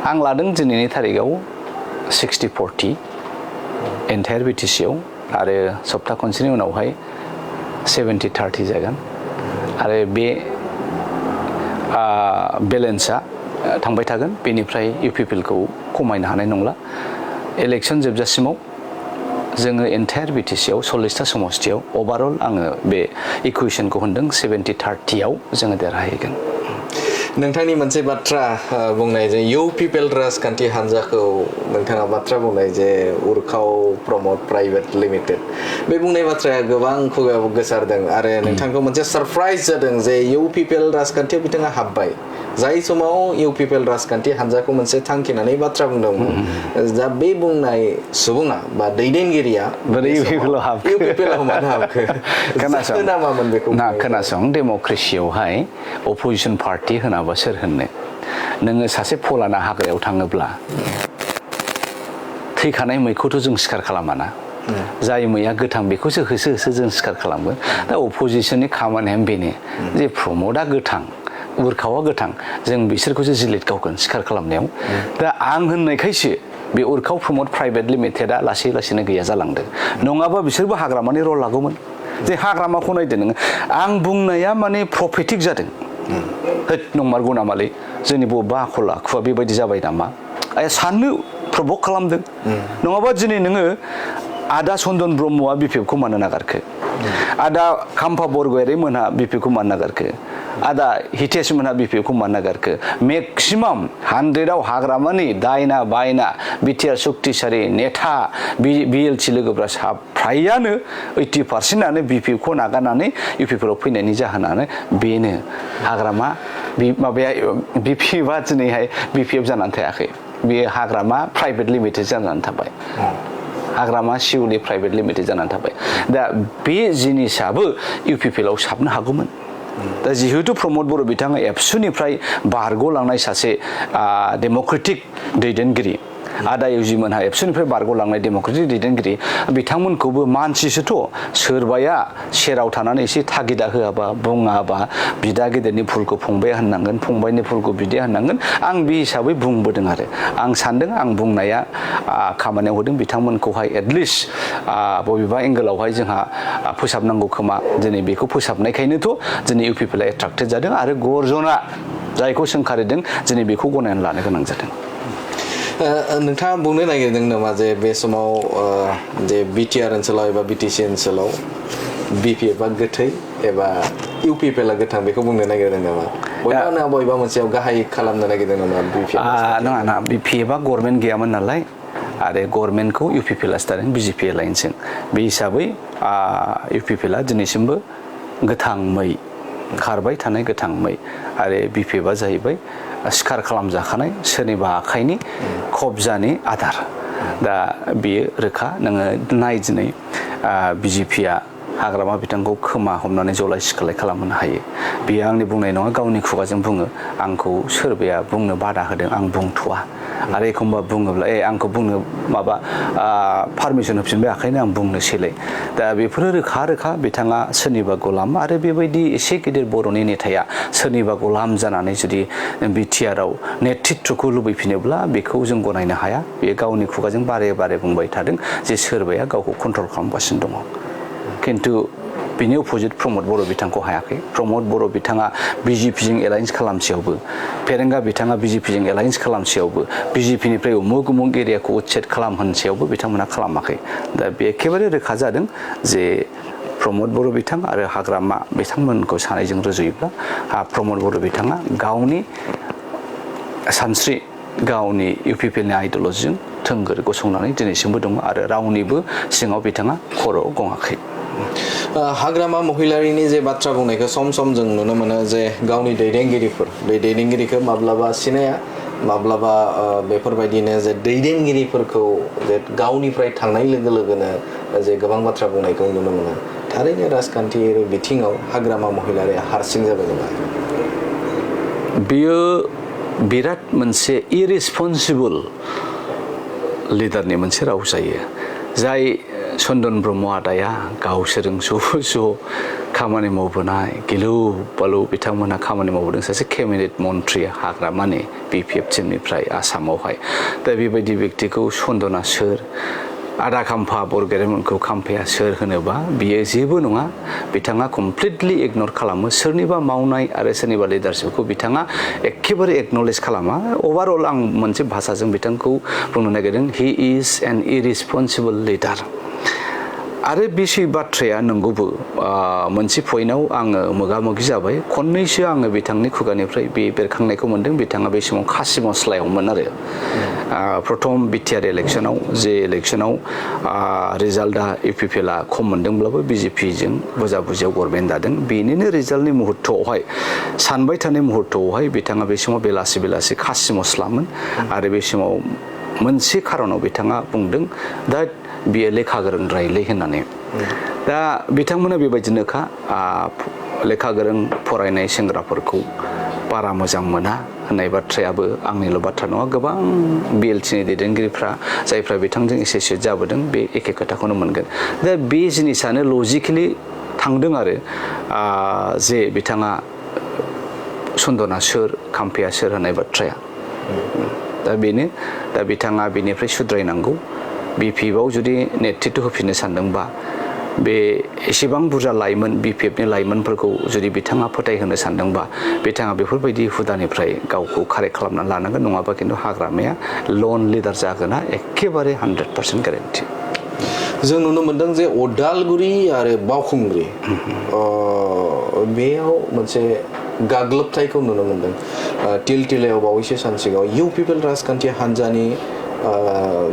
आं लादों दिनैनि थारिखआव 60-40 एन्टायार बिटिसिआव आरो सप्ता खनसेनि उनावहाय 70-30 जागोन आरो बे बेलेन्सआ थांबाय थागोन बेनिफ्राय इउपिपिएलखौ खमायनो हानाय नंला इलेक्सन जोबजासिमाव जोङो एन्टायार बिटिसिआव 40टा समस्तियाव अभारअल आङो बे इकुवेसनखौ होनदों 70-30आव जोङो देरहाहैगोन नोंथांनि मोनसे बाथ्रा बुंनाय जे इउपिपिएल राजखान्थि हान्जाखौ नोंथाङा बाथ्रा बुंनाय जे उर्खाव प्रमद प्राइभेट लिमिटेड बे बुंनाय बाथ्राया गोबां खुगायाव गोसारदों आरो नोंथांखौ मोनसे सरप्राइज जादों जे इउपिपिएल राजखान्थियाव बिथाङा हाबबाय जाय समाव इउपिपिएल राजखान्थि हान्जाखौ मोनसे थांखिनानै बाथ्रा बुंदोंमोन दा बे बुंनाय सुबुङा बा दैदेनगिरिया इउपिपिएलआव मानो हाबखो खोनासं डेम'क्रेसियावहाय अपोजिसन पार्टि होनाबा सोर होननो नोङो सासे फलाना हाग्रायाव थाङोब्ला थैखानाय मैखौथ' जों सिखार खालामाना जाय मैया गोथां बेखौसो होसो होसो जों सिखार खालामगोन दा अपोजिसननि खामानियानो बेनो जे प्रमदआ गोथां उर्खावा गोथां जों बिसोरखौसो जिलिद गावगोन सिखार खालामनायाव दा आं होननायखायसो बे उर्खाव प्रमद प्राइभेट लिमिटेडआ लासै लासैनो गैया जालांदों नङाबा बिसोरबो हाग्रामानि रल लागौमोन जे हाग्रामाखौ नायदो नोङो आं बुंनाया माने प्रफेटिक जादों होद नंमारगौ नामालै जोंनि बबेबा आखल आखुआ बेबायदि जाबाय नामा साननो प्रभक खालामदों नङाबा दिनै नोङो आदा चन्दन ब्रह्मआ बिपिएफखौ मानो नागारखो आदा खाम्फा बरगयारि मोनहा बिपिएफखौ मानो नागारखो आदा हितेश मोनहा बिपिएफखौ मानो नागारखो मेक्सिमाम 100आव हाग्रामानि दायना बायना बिटिआर सक्तिशाली नेता बिएलसि लोगोफ्रा फ्रायानो 80%आनो बिपिएफखौ नागारनानै इउपिपिएलआव फैनायनि जाहोनानो बेनो हाग्रामा माबाया बिपिएफआ दिनैहाय बिपिएफ जानानै थायाखै बेयो हाग्रामा प्राइभेट लिमिटेड जानानै थाबाय हाग्रामा शिवली प्राइभेट लिमिटेड जानानै थाबाय दा बे जिनिसाबो इउपिपिएलआव साबनो हागौमोन दा जिहेतु प्रमद बर' बिथाङा एबसुनिफ्राय बारग'लांनाय सासे डेम'क्रेटिक दैदेनगिरि आदा इउजि मोनहा एबसुनिफ्राय बारग'लांनाय डेम'क्रेटिक दैदेनगिरि बिथांमोनखौबो मानसिसोथ' सोरबाया सेराव थानानै एसे थागिदा होआबा बुङाबा बिदा गेदेरनि भुलखौ फंबाया होननांगोन फंबायनि भुलखौ बिदाया होननांगोन आं बे हिसाबै बुंबोदों आरो आं सानदों आं बुंनाया खामानियाव होदों बिथांमोनखौहाय एटलिस्ट बबेबा एंगोलावहाय जोंहा फोसाबनांगौ खोमा दिनै बेखौ फोसाबनायखायनोथ' दिनै इउपिपिएलआ एट्राक्टेड जादों आरो गर्जना जायखौ सोंखारिदों दिनै बेखौ गनायनानै लानो गोनां जादों नोंथाङा बुंनो नागिरदों नामा जे बे समाव जे बिटिआर ओनसोलाव एबा बिटिसि ओनसोलाव बिपिएफआ गोथै एबा इउपिपिएलआ गोथां बेखौ बुंनो नागिरदों नामा बयबा मोनसेयाव गाहाय खालामनो नागिरदों नामा बिपिएफ नङा बिपिएफआ गभर्नमेन्ट गैयामोन नालाय आरो गभर्नमेन्टखौ इउपिपिएलआ सिथारदों बिजेपिआ लाइनजों बे हिसाबै इउपिपिएलआ दिनैसिमबो गोथां मै खारबाय थानाय गोथां मै आरो बिपिएफआ जाहैबाय सिखार खालामजाखानाय सोरनिबा आखाइनि खबजानि आदार दा बेयो रोखा नोङो नाय दिनै बिजेपिआ हाग्रामा बिथांखौ खोमा हमनानै जलाय सिखारलाय खालामहोनो हायो बेयो आंनि बुंनाय नङा गावनि खुगाजों बुङो आंखौ सोरबाया बुंनो बादा होदों आं बुंथ'वा आरो एखमबा बुङोब्ला आंखौ बुंनो माबा पारमिसन होफिनबाय आखायनो आं बुंनोसैलाय दा बेफोरो रोखा रोखा बिथाङा सोरनिबा गलाम आरो बेबायदि एसे गिदिर बर'नि नेताया सोरनिबा गलाम जानानै जुदि बिटिआरआव नेतृत्वखौ लुबैफिनोब्ला बेखौ जों गनायनो हाया बेयो गावनि खुगाजों बारे बारे बुंबाय थादों जे सोरबाया गावखौ कन्ट्रल खालामगासिनो दङ खिन्थु बिनि अपोजिट प्रमद बर' बिथांखौ हायाखै प्रमद बर' बिथाङा बिजेपिजों एलायन्स खालामसेयावबो फेरेंगा बिथाङा बिजेपिजों एलायन्स खालामसेयावबो बिजेपिनिफ्राय उमुग उमुग एरियाखौ उच्चेद खालामहोनसेयावबो बिथांमोना खालामाखै दा बे एखेबारे रोखा जादों जे प्रमद बर' बिथां आरो हाग्रामा बिथांमोनखौ सानैजों रुजुयोब्ला प्रमद बर' बिथाङा गावनि सानस्रि गावनि इउपिपिएलनि आइडिय'लजिजों थोंगोर गसंनानै दिनैसिमबो दङ आरो रावनिबो सिङाव बिथाङा खर' गङाखै हाग्रामा महिलारिनि जे बाथ्रा बुंनायखौ सम सम जों नुनो मोनो जे गावनि दैदेनगिरिफोर बे दैदेनगिरिखौ माब्लाबा सिनाया माब्लाबा बेफोरबायदिनो जे दैदेनगिरिफोरखौ जे गावनिफ्राय थांनाय लोगो लोगोनो जे गोबां बाथ्रा बुंनायखौ नुनो मोनो थारैनो राजखान्थियारि बिथिङाव हाग्रामा महिलारिया हारसिं जाबाय नामा बियो बिराद मोनसे इरेसपन्सिबल लिडारनि मोनसे राव जायो जाय चन्दन ब्रह्म आदाया गावसोरजों ज' ज' खामानि मावबोनाय गिलु बालु बिथांमोनहा खामानि मावबोदों सासे केबिनेट मन्त्रि हाग्रामानि बिपिएफ टिमनिफ्राय आसामावहाय दा बेबायदि व्यक्तिखौ चन्दना सोर आदा खाम्फा बरगेरेमोनखौ खाम्फाया सोर होनोबा बियो जेबो नङा बिथाङा कमप्लिटलि इगनर खालामो सोरनिबा मावनाय आरो सोरनिबा लिडारशिपखौ बिथाङा एखेबारे एक्नलेज खालामा अभारअल आं मोनसे भाषाजों बिथांखौ बुंनो नागिरदों हि इज एन इरेसपन्सिबल लिडार आरो बे बाथ्राया नंगौबो मोनसे पइन्टआव आङो मोगा मोगि जाबाय खननैसो आङो बिथांनि खुगानिफ्राय बे बेरखांनायखौ मोन्दों बिथाङा बे समाव खासि मस्लायावमोन आरो प्रथम बिटिआर इलेक्सनाव जे इलेक्सनाव रिजाल्टआ इउपिपिएलआ खम मोनदोंब्लाबो बिजेपिजों बुजा बुजियाव गरमेन्ट दादों बेनिनो रिजाल्टनि मुहुर्तआवहाय सानबाय थानाय मुहुर्तआवहाय बिथाङा बे समाव बेलासि बेलासि खासि मस्लामोन आरो बे समाव मोनसे खारनाव बिथाङा बुंदों दा बियो लेखा गोरोंद्रायलै होननानै दा बिथांमोना बेबायदिनोखा लेखा गोरों फरायनाय सेंग्राफोरखौ बारा मोजां मोना होननाय बाथ्रायाबो आंनिल' बाथ्रा नङा गोबां बिएलटिनि दैदेनगिरिफ्रा जायफ्रा बिथांजों एसोसियेट जाबोदों बे एखे खोथाखौनो मोनगोन दा बे जिनिसानो लजिकेलि थांदों आरो जे बिथाङा चन्दना सोर खाम्फाया सोर होननाय बाथ्राया दा बेनो दा बिथाङा बेनिफ्राय सुद्रायनांगौ बिपिएफआव जुदि नेतृत्व होफिननो सानदोंबा बे एसेबां बुरजा लाइमोन बिपिएफनि लाइमोनफोरखौ जुदि बिथाङा फोथायहोनो सानदोंबा बिथाङा बेफोरबायदि हुदानिफ्राय गावखौ कारेक्ट खालामनानै लानांगोन नङाबा खिन्थु हाग्रामाया लन लिडार जागोना एखेबारे 100% ग्यारेन्टि जों नुनो मोनदों जे अदालगुरि आरो बावखुंग्रि बेयाव मोनसे गाग्लोबथायखौ नुनो मोनदों तिलतिलायाव बावैसो सान सिगाङाव इउपिपिएल राजखान्थि हान्जानि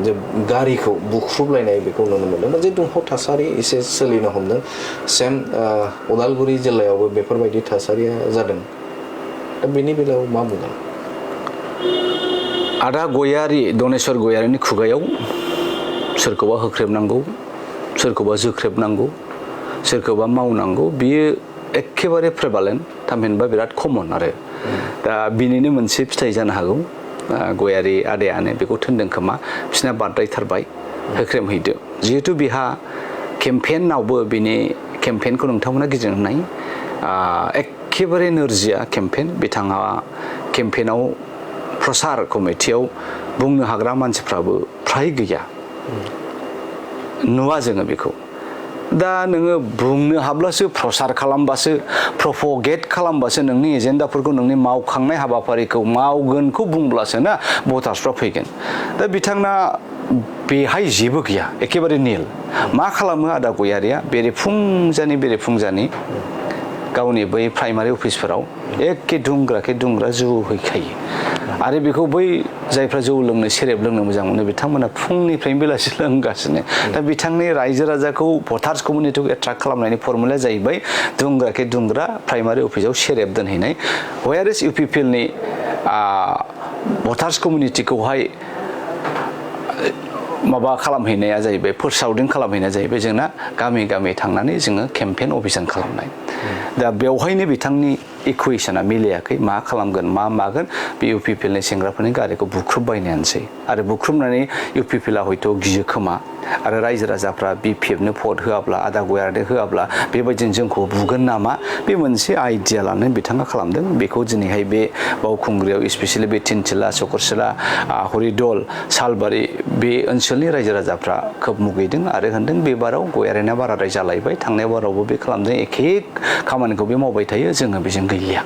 जे गारिखौ बुख्रुबलायनाय बेखौ नुनो मोनदों मोनसे दुंहाव थासारि एसे सोलिनो हमदों सेम उदालगुरि जिल्लायावबो बेफोरबायदि थासारिया जादों दा बेनि बेलायाव मा बुंगोन आदा गयारि दनेश्वर गयारिनि खुगायाव सोरखौबा होख्रेबनांगौ सोरखौबा जोख्रेबनांगौ सोरखौबा मावनांगौ बियो एखेबारे प्रेभालेन्ट थामहिनबा बिराद कमन आरो दा बिनिनो मोनसे फिथाइ जानो हागौ गयारि आदायानो बेखौ थोनदों खोमा बिसिना बाद्रायथारबाय होख्रेमहैदो जिहेतु बिहा केम्पेइनावबो बिनि केम्पेइनखौ नोंथांमोना गिदिंनो नाय एखेबारे नोरजिया केम्पेइन बिथाङा केम्पेइनाव प्रसार कमिटियाव बुंनो हाग्रा मानसिफ्राबो फ्राय गैया नुवा जोङो बेखौ दा नोङो बुंनो हाब्लासो प्रसार खालामबासो प्रपगेट खालामबासो नोंनि एजेन्डाफोरखौ नोंनि मावखांनाय हाबाफारिखौ मावगोनखौ बुंब्लासो ना भटार्सफ्रा फैगोन दा बिथांना बेहाय जेबो गैया एखेबारे निल मा खालामो आदा गयारिया बेरेफुंजानि गावनि बै प्राइमारि अफिसफोराव एखे दुंग्रा जुहैखायो आरो बेखौ बै जायफ्रा जौ लोंनो सेरेब लोंनो मोजां मोनो बिथांमोना फुंनिफ्रायनो बेलासि लोंगासिनो दा बिथांनि रायजो राजाखौ भटार्स कमिउनिटिखौ एट्राक्ट खालामनायनि फर्मुलाया जाहैबाय दुंग्राखे दुंग्रा प्राइमारि अफिसाव सेरेब दोनहैनाय वेयार इज इउपिपिएलनि भटार्स कमिउनिटिखौहाय माबा खालामहैनाया जाहैबाय फोसावदिं खालामहैनाया जाहैबाय जोंना गामि गामि थांनानै जोङो केम्पेन अभियान खालामनाय दा बेवहायनो बिथांनि इकुवेशना मिलायाखै मा खालामगोन मा मागोन बे इउपिपिएलनि सेंग्राफोरनि गारिखौ बुख्रुबबायनायानोसै आरो बुख्रुबनानै इउपिपिएलआ हयथ' गियो खोमा आरो रायजो राजाफ्रा बिपिएफनो भट होआब्ला आदा गयारनो होआब्ला बेबायदिनो जोंखौ बुगोन नामा बे मोनसे आइडिया लानानै बिथाङा खालामदों बेखौ दिनैहाय बे बावखुंग्रियाव स्पेसियेलि बे थिनथिला चकरसिला हरिदल सालबारि बे ओनसोलनि रायजो राजाफ्रा खोब मुगैदों आरो होनदों बे बाराव गयारिना बाराद्राय जालायबाय थांनाय बारावबो बे खालामदों एखे खामानिखौ बे मावबाय थायो जोङो बेजों गैलिया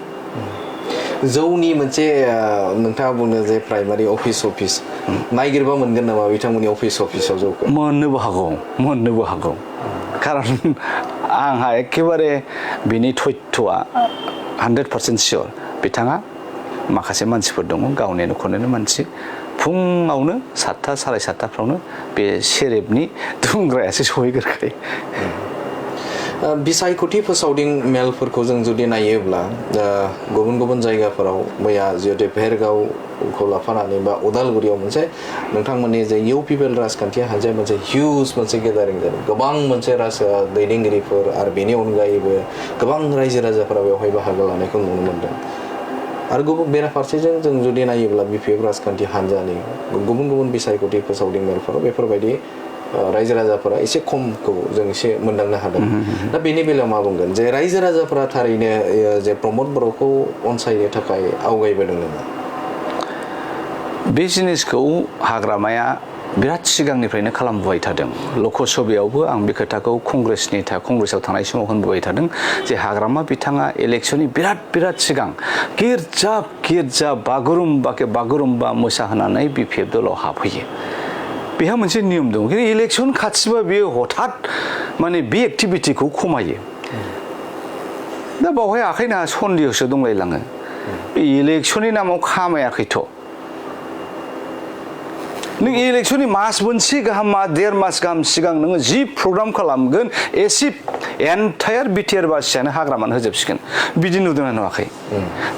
जौनि मोनसे नोंथाङा बुङो जे प्राइमारि अफिस नायगिरबा मोनगोन नामा बिथांमोननि अफिसाव जौखौ मोननोबो हागौ खारन आंहा एखेबारे बिनि तथ्यआ 100% सियर बिथाङा माखासे मानसिफोर दङ गावनि न'खरनिनो मानसि फुङावनो 7टा 7:30फ्रावनो बे सेरेबनि दुंग्रायासो सहैग्रोखायो बिसायख'थि फोसावदिं मेलफोरखौ जों जुदि नायोब्ला गुबुन गुबुन जायगाफोराव मैया जिहेतु भेरगावखौ लाफानानै बा उदालगुरियाव मोनसे नोंथांमोननि जे इउपिपिएल राजखान्थि हान्जाया मोनसे हिउज मोनसे गेदारिं जादों गोबां मोनसे दैदेनगिरिफोर आरो बेनि अनगायैबो गोबां रायजो राजाफोरा बेवहाय बाहागो लानायखौ नुनो मोन्दों आरो गुबुन बेराफारसेजों जों जुदि नायोब्ला बिपिएफ राजखान्थि हान्जानि गुबुन गुबुन बिसायख'थि फोसावदिं मेलफोराव बेफोरबायदि रायजो राजाफोरा एसे खमखौ जों एसे मोनदांनो हादों दा बेनि बेलायाव मा बुंगोन जे रायजो राजाफोरा थारैनो जे प्रमद बर'खौ अनसायनो थाखाय आवगायबोदों नामा बे जिनिसखौ हाग्रामाया बिराद सिगांनिफ्रायनो खालामबोबाय थादों लकसभायावबो आं बे खोथाखौ कंग्रेसाव थानाय समाव होनबोबाय थादों जे हाग्रामा बिथाङा इलेक्सननि बिराद सिगां गिर्जा बागुरुम्बा मोसाहोनानै बिपिएफ दलाव हाबहैयो बेहा मोनसे नियम दं खिन्थु इलेक्सन खाथिबा बेयो हठात माने बे एक्टिभिटिखौ खमायो दा बावहाय आखायना सन्देहसो दंलायलाङो बे इलेक्सननि नामाव खामायाखैथ' नों इलेक्सननि मास मोनसे गाहाम 1.5 मास गाहाम सिगां नोङो जि प्रग्राम खालामगोन एसे एन्टायार बिटिआर बासियानो हाग्रामानो होजोबसिगोन बिदि नुदोंना नुवाखै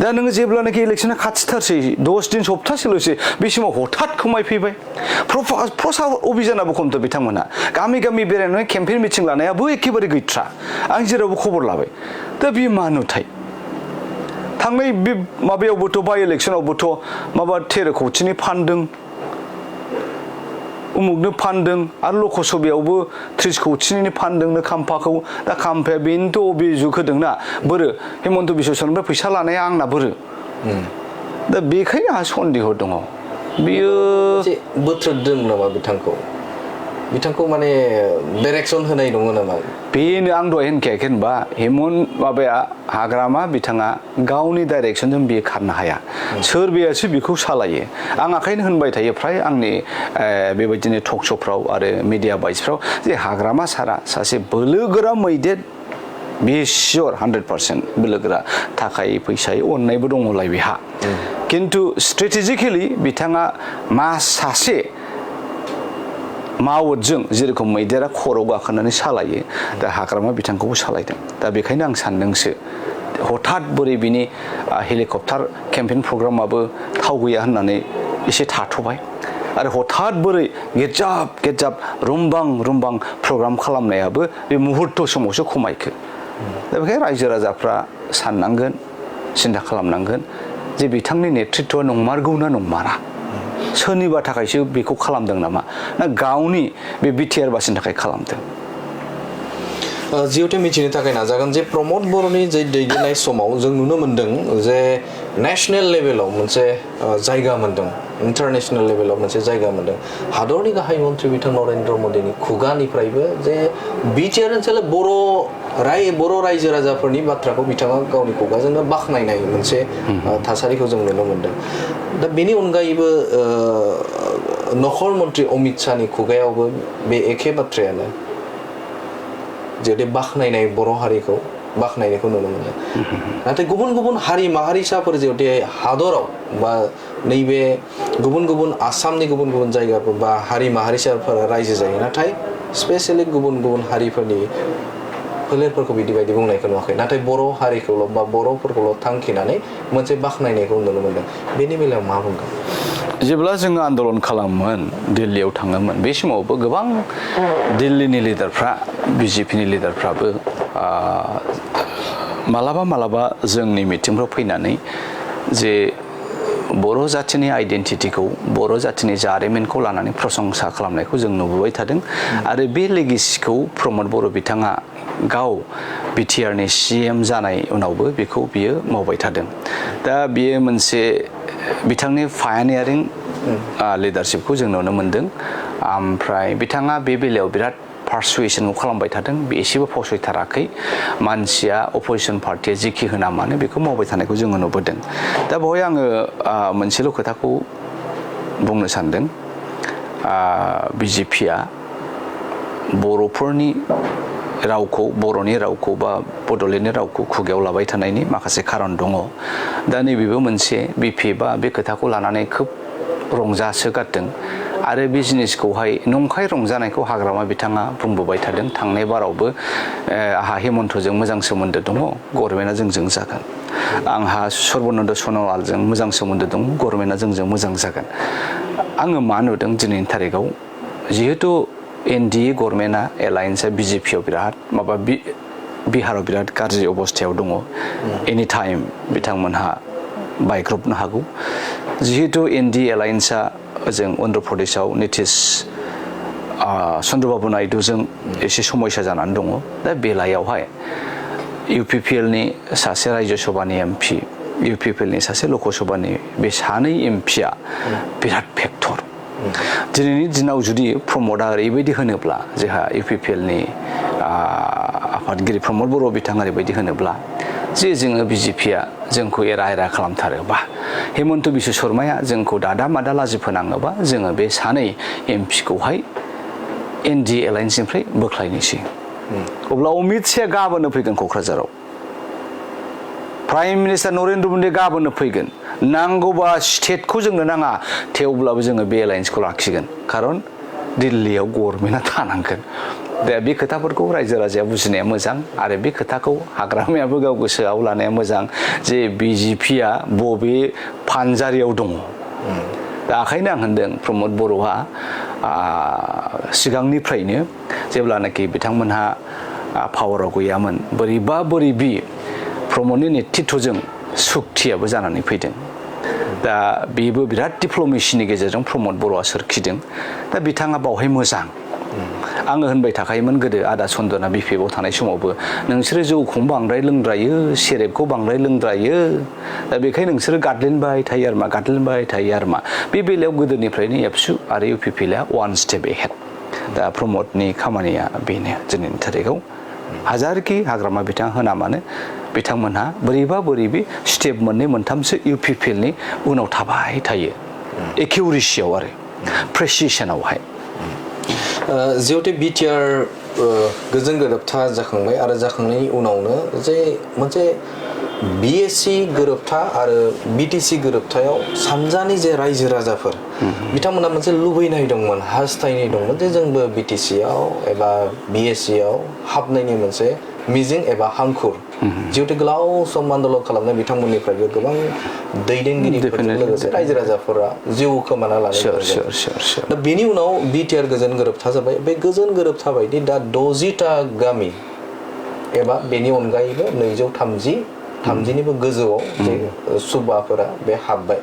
दा नोङो जेब्लानाखि इलेक्सना खाथिथारसै 10 दिन सप्तासेल'सै बे समाव हठात खमायफैबाय प्रसार अभियानाबो खमथ' बिथांमोना गामि गामि बेरायनानै केम्पेइन मिटिं लानायाबो एखेबारे गैथ्रा आं जेरावबो खबर लाबाय दा बे मा नुथाय थांनाय बे माबायावबोथ' बाइ इलेक्सनावबोथ' माबा 13 कौटिनि फानदों उमुगनो फानदों आरो लकसभायावबो 30 कौटिनि फानदोंनो खाम्फाखौ दा खाम्फाया बेनोथ' अभियोग होदोंना बोरो हेमन्त बिश्व शर्मानिफ्राय फैसा लानाया आंना बोरो दा बेखायनो आंहा सन्देह दङ बियो बोथ्रोददों नामा बिथांखौ माने डाइरेक्सन होनाय दङ नामा बेनो आं दहाय होनखायाखै होनबा माबाया हाग्रामा बिथाङा गावनि डाइरेक्सनजों बियो खारनो हाया सोरबायासो बेखौ सालायो आं आखायनो होनबाय थायो फ्राय आंनि बेबायदिनो टक श'फ्राव आरो मिडिया बाइट्सफ्राव जे हाग्रामा सारा सासे बोलोगोरा मैदेर बे सियर 100% बोलोगोरा थाखाय फैसायै अननायबो दङलाय बेहा खिन्थु स्ट्रेटेजिकेलि बिथाङा सासे मावदजों जेरखम मैदेरा खर'आव गाखोनानै सालायो दा हाग्रामा बिथांखौबो सालायदों दा बेखायनो आं सानदोंसो हठात बोरै बिनि हेलिकप्टार केम्पेइन प्रग्रामाबो थाव गैया होननानै एसे थाथ'बाय आरो हठात बोरै गेजाब रुमबां प्रग्राम खालामनायाबो बे मुहुर्त समावसो खमायखो दा बेखायनो रायजो राजाफ्रा साननांगोन सिन्था खालामनांगोन जे बिथांनि नेतृत्वआ नंमारगौना नंमारा सोरनिबा थाखायसो बेखौ खालामदों नामा ना गावनि बे बिटिआर बासिनि थाखाय खालामदों जिहेतु मिथिनो थाखाय नाजागोन जे प्रमद बर'नि जे दैदेननाय समाव जों नुनो मोन्दों जे नेशनेल लेभेलाव मोनसे जायगा मोन्दों इन्टारनेशनेल लेभेलाव मोनसे जायगा मोन्दों हादरनि गाहाय मन्त्रि बिथां नरेन्द्र मोदीनि खुगानिफ्रायबो जे बिटिआर ओनसोलाव बर' रायजो राजाफोरनि बाथ्राखौ बिथाङा गावनि खुगाजोंनो बाख्नायनाय मोनसे थासारिखौ जों नुनो मोन्दों दा बेनि अनगायैबो नखर मन्त्रि अमित शाहनि खुगायावबो बे एखे बाथ्रायानो जुदि बाख्नायनाय बर' हारिखौ बाख्नायनायखौ नुनो मोनो नाथाय गुबुन गुबुन हारि माहारिसाफोर जिहेतु हादराव बा नैबे गुबुन गुबुन आसामनि गुबुन गुबुन जायगाफोर बा हारि माहारिसाफोरा रायजो जायो नाथाय स्पेसियेलि गुबुन गुबुन हारिफोरनि फोलेरफोरखौ बिदि बायदि बुंनायखौ नुवाखै नाथाय बर' हारिखौल' बा बर'फोरखौल' थांखिनानै मोनसे बाख्नायनायखौ नुनो मोनदों बेनि बेलायाव मा बुंगोन जेब्ला जोङो आन्दलन खालामोमोन दिल्लीयाव थाङोमोन बे समावबो गोबां दिल्लीनि लिडारफ्रा बिजेपिनि लिडारफ्राबो मालाबा जोंनि मिटिंफ्राव फैनानै जे बर' जाथिनि आइडेन्टिटिखौ बर' जाथिनि जारिमिनखौ लानानै प्रशंसा खालामनायखौ जों नुबोबाय थादों आरो बे लेगेसिखौ प्रमद बर' बिथाङा गाव बिटिआरनि CM जानाय उनावबो बेखौ बियो मावबाय थादों दा बियो मोनसे बिथांनि पायनियारिं लिडारशिपखौ जों नुनो मोनदों ओमफ्राय बिथाङा बे बेलायाव बिराद पारसुएसनखौ खालामबाय थादों बे एसेबो फावसयथाराखै मानसिया अपोजिसन पार्टिया जेखि होना मानो बेखौ मावबाय थानायखौ जोङो नुबोदों दा बेवहाय आङो मोनसेल' खोथाखौ बुंनो सानदों बिजेपिया बर'फोरनि रावखौ बर'नि रावखौ बा बड'लेण्डनि रावखौ खुगायाव लाबाय थानायनि माखासे खारन दङ दा नैबेबो मोनसे बिपि बा बे खोथाखौ लानानै खोब रंजासोगारदों आरो बे जिनिसखौहाय नंखाय रंजानायखौ हाग्रामा बिथाङा बुंबोबाय थादों थांनाय बारावबो आंहा हेमन्तजों मोजां सोमोन्दो दङ गभर्नमेन्टआ जोंजों जागोन आंहा सर्बानन्द सन'वालजों मोजां सोमोन्दो दं गभर्नमेन्टआ जोंजों मोजां जागोन आङो मा नुदों दिनैनि थारिखआव जिहेतु NDA गभर्नमेन्टआ एलायन्सआ बिजेपियाव बिराद माबा बिहाराव बिराद गाज्रि अबस्थायाव दङ एनि टाइम बिथांमोनहा बायग्रबनो हागौ जिहेतु NDA एलायन्सआ ओजों अन्ध्र प्रदेशआव नितिश चन्द्रबाबु नायडुजों एसे समयसा जानानै दङ दा बेलायावहाय UPPLनि सासे रायजो सभानि MP UPPLनि सासे लकसभानि बे सानै MPआ बिराद फेक्टर दिनैनि दिनाव जुदि प्रमदआ ओरैबायदि होनोब्ला जोंहा UPPLनि आफादगिरि प्रमद बर' बिथाङा ओरैबायदि होनोब्ला जे जोङो बिजेपिया जोंखौ एरा खालामथारोबा हेमन्त बिश्व शर्माया जोंखौ दादा मादा लाजि फोनाङोबा जोङो बे सानै MPखौहाय NDA एलायन्सनिफ्राय बोख्लायनोसै अब्ला अमित शाहया गाबोननो फैगोन क'क्राझाराव प्राइम मिनिस्टार नरेन्द्र मदिया गाबोननो फैगोन नांगौबा स्टेटखौ जोंनो नाङा थेवब्लाबो जोङो बे एलायन्सखौ लाखिगोन खारन दिल्लीयाव गभर्नमेन्टआ थानांगोन दा बे खोथाफोरखौ रायजो राजाया बुजिनाया मोजां आरो बे खोथाखौ हाग्रामायाबो गाव गोसोआव लानाया मोजां जे बिजेपिया बबे फानजारियाव दङ दा ओंखायनो आं होनदों प्रमद बर'आ सिगांनिफ्रायनो जेब्लानाखि बिथांमोनहा पावाराव गैयामोन बोरैबि प्रमदनि नेतृत्वजों सुक्तियाबो जानानै फैदों दा बेबो बिराद डिप्ल'मेसिनि गेजेरजों प्रमद बर'आ सोरखिदों दा बिथाङा बावहाय मोजां आङो होनबाय थाखायोमोन गोदो आदा चन्दना बिपिएफआव थानाय समावबो नोंसोरो जौखौ बांद्राय लोंद्रायो सेरेबखौ बांद्राय लोंद्रायो दा बेखायनो नोंसोरो गादलिनबाय थायो आरो मा बे बेलायाव गोदोनिफ्रायनो एबसु आरो UPPLआ वान स्टेप एहेड दा प्रमदनि खामानिया बेनो दिनैनि थारिखआव हाजारखि हाग्रामा बिथाङा होना मानो बिथांमोनहा बोरैबि स्टेप मोननै मोनथामसो UPPLनि उनाव थाबाय थायो एकिउरेसियाव आरो प्रेसिसनावहाय जिहेतु बिटिआर गोजोन गोरोबथा जाखांबाय आरो जाखांनायनि उनावनो जे मोनसे BSC गोरोबथा आरो BTC गोरोबथायाव सानजानि जे रायजो राजाफोर बिथांमोना मोनसे लुबैनाय दंमोन हास्थायनाय दंमोन जे जोंबो BTCआव एबा BSCआव हाबनायनि मोनसे मिजिं एबा हांखुर जिहेतु गोलाव सम आन्दलन खालामनाय बिथांमोननिफ्रायबो गोबां दैदेनगिरिफोरजों लोगोसे रायजो राजाफोरा जिउ खोमाना लानो दा बेनि उनाव बिटिआर गोजोन गोरोबथा जाबाय बे गोजोन गोरोबथा बायदि दा 60टा गामि एबा बेनि अनगायैबो 230निबो गोजौआव जे सुबाफोरा बे हाबबाय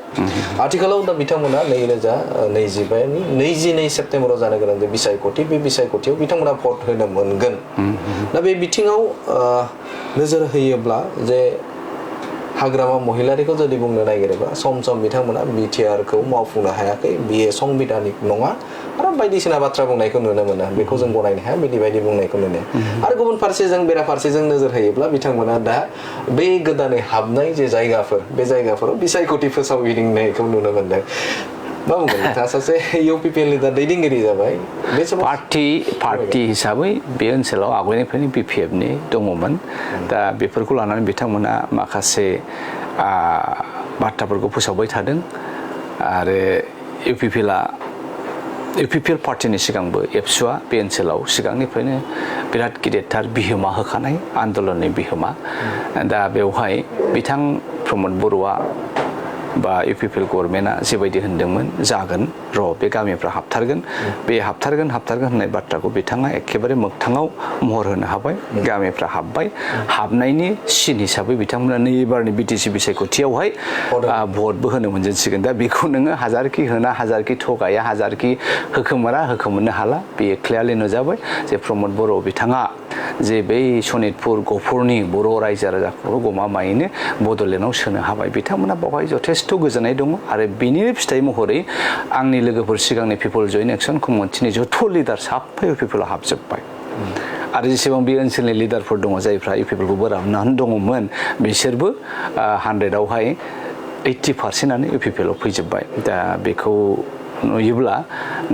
आथिखालाव दा बिथांमोना 2022 सेप्तेम्बराव जानो गोनां जे बिसायख'थि बे बिसायख'थियाव बिथांमोना भट होनो मोनगोन दा बे बिथिङाव नोजोर होयोब्ला जे हाग्रामा महिलारिखौ जुदि बुंनो नागिरोबा सम बिथांमोना बिटिआरखौ मावफुंनो हायाखै बियो संबिधानिक नङा आरो बायदिसिना बाथ्रा बुंनायखौ नुनो मोनो बेखौ जों गनायनो हाया बायदि बुंनायखौ नुनो आरो गुबुन फारसेजों बेराफारसेजों नोजोर होयोब्ला बिथांमोना दा बे गोदानै हाबनाय जे जायगाफोर बे जायगाफोराव बिसायख'थि फोसावगिदिंनायखौ नुनो मोनदों मा बुंगोन नोंथाङा सासे UPPL लिडार दैदेनगिरि जाबाय बे समाव पार्टी हिसाबै बे ओनसोलाव आवगायनिफ्रायनो BPFनि दङमोन दा बेफोरखौ लानानै बिथांमोना माखासे बाथ्राफोरखौ फोसावबाय थादों आरो UPPL पार्टीनि सिगांबो एबसुआ बे ओनसोलाव सिगांनिफ्रायनो बिराद गिदिरथार बिहोमा होखानाय आन्दलननि बिहोमा दा बेवहाय बिथां प्रमद बर'आ बा UPPL गभर्नमेन्टआ जेबायदि होनदोंमोन जागोन र' बे गामिफ्रा हाबथारगोन बे हाबथारगोन होननाय बाथ्राखौ बिथाङा एखेबारे मोगथाङाव महर होनो हाबाय गामिफ्रा हाबबाय हाबनायनि सिन हिसाबै बिथांमोना नैबारनि BTC बिसायख'थियावहाय भटबो होनो मोनजेनसिगोन दा बेखौ नोङो हाजारखि होना हाजारखि थगाया हाजारखि होखोमोननो हाला बेयो क्लियारलि नुजाबाय जे प्रमद बर' बिथाङा जे बै सनितपुर गफुरनि बर' रायजो राजाखौ गमामायैनो बड'लेण्डआव सोनो हाबाय बिथांमोना बावहाय जथेस्थ' गोजोननाय दङ आरो बिनिनो फिथाइ महरै आंनि लोगोफोर सिगांनि पिपल जयेन्ट एक्सन कमिटिनि जथ' लिडार साफ्फा UPPLआव हाबजोब्बाय आरो जेसेबां बे ओनसोलनि लिडारफोर दङ जायफ्रा UPPLखौ बोराबनानै दङमोन बिसोरबो 100आवहाय 80%आनो UPPLआव फैजोब्बाय दा बेखौ नुयोब्ला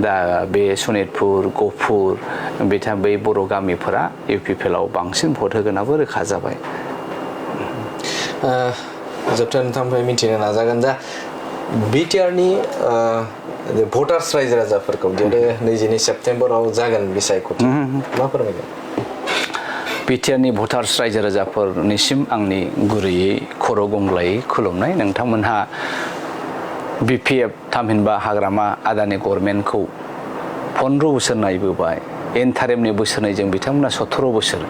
दा बे सनितपुर गफुर बै बर' गामिफोरा UPPLआव बांसिन भट होगोनाबो रोखा जाबाय जोबथा नोंथांनिफ्राय मिथिनो नाजागोन दा BTRनि भटार्स रायजो राजाफोरखौ 22 सेप्तेम्बराव जागोन बिसायख'थि मा फोरमायगोन BTRनि भटार्स रायजो राजाफोरनिसिम आंनि गुरैयै खर' गंग्लायै खुलुमनाय नोंथांमोनहा BPF थामहिनबा हाग्रामा आदानि गभर्नमेन्टखौ 15 बोसोर नायबोबाय एन्टारेमनि बोसोरनैजों बिथांमोना 17 बोसोर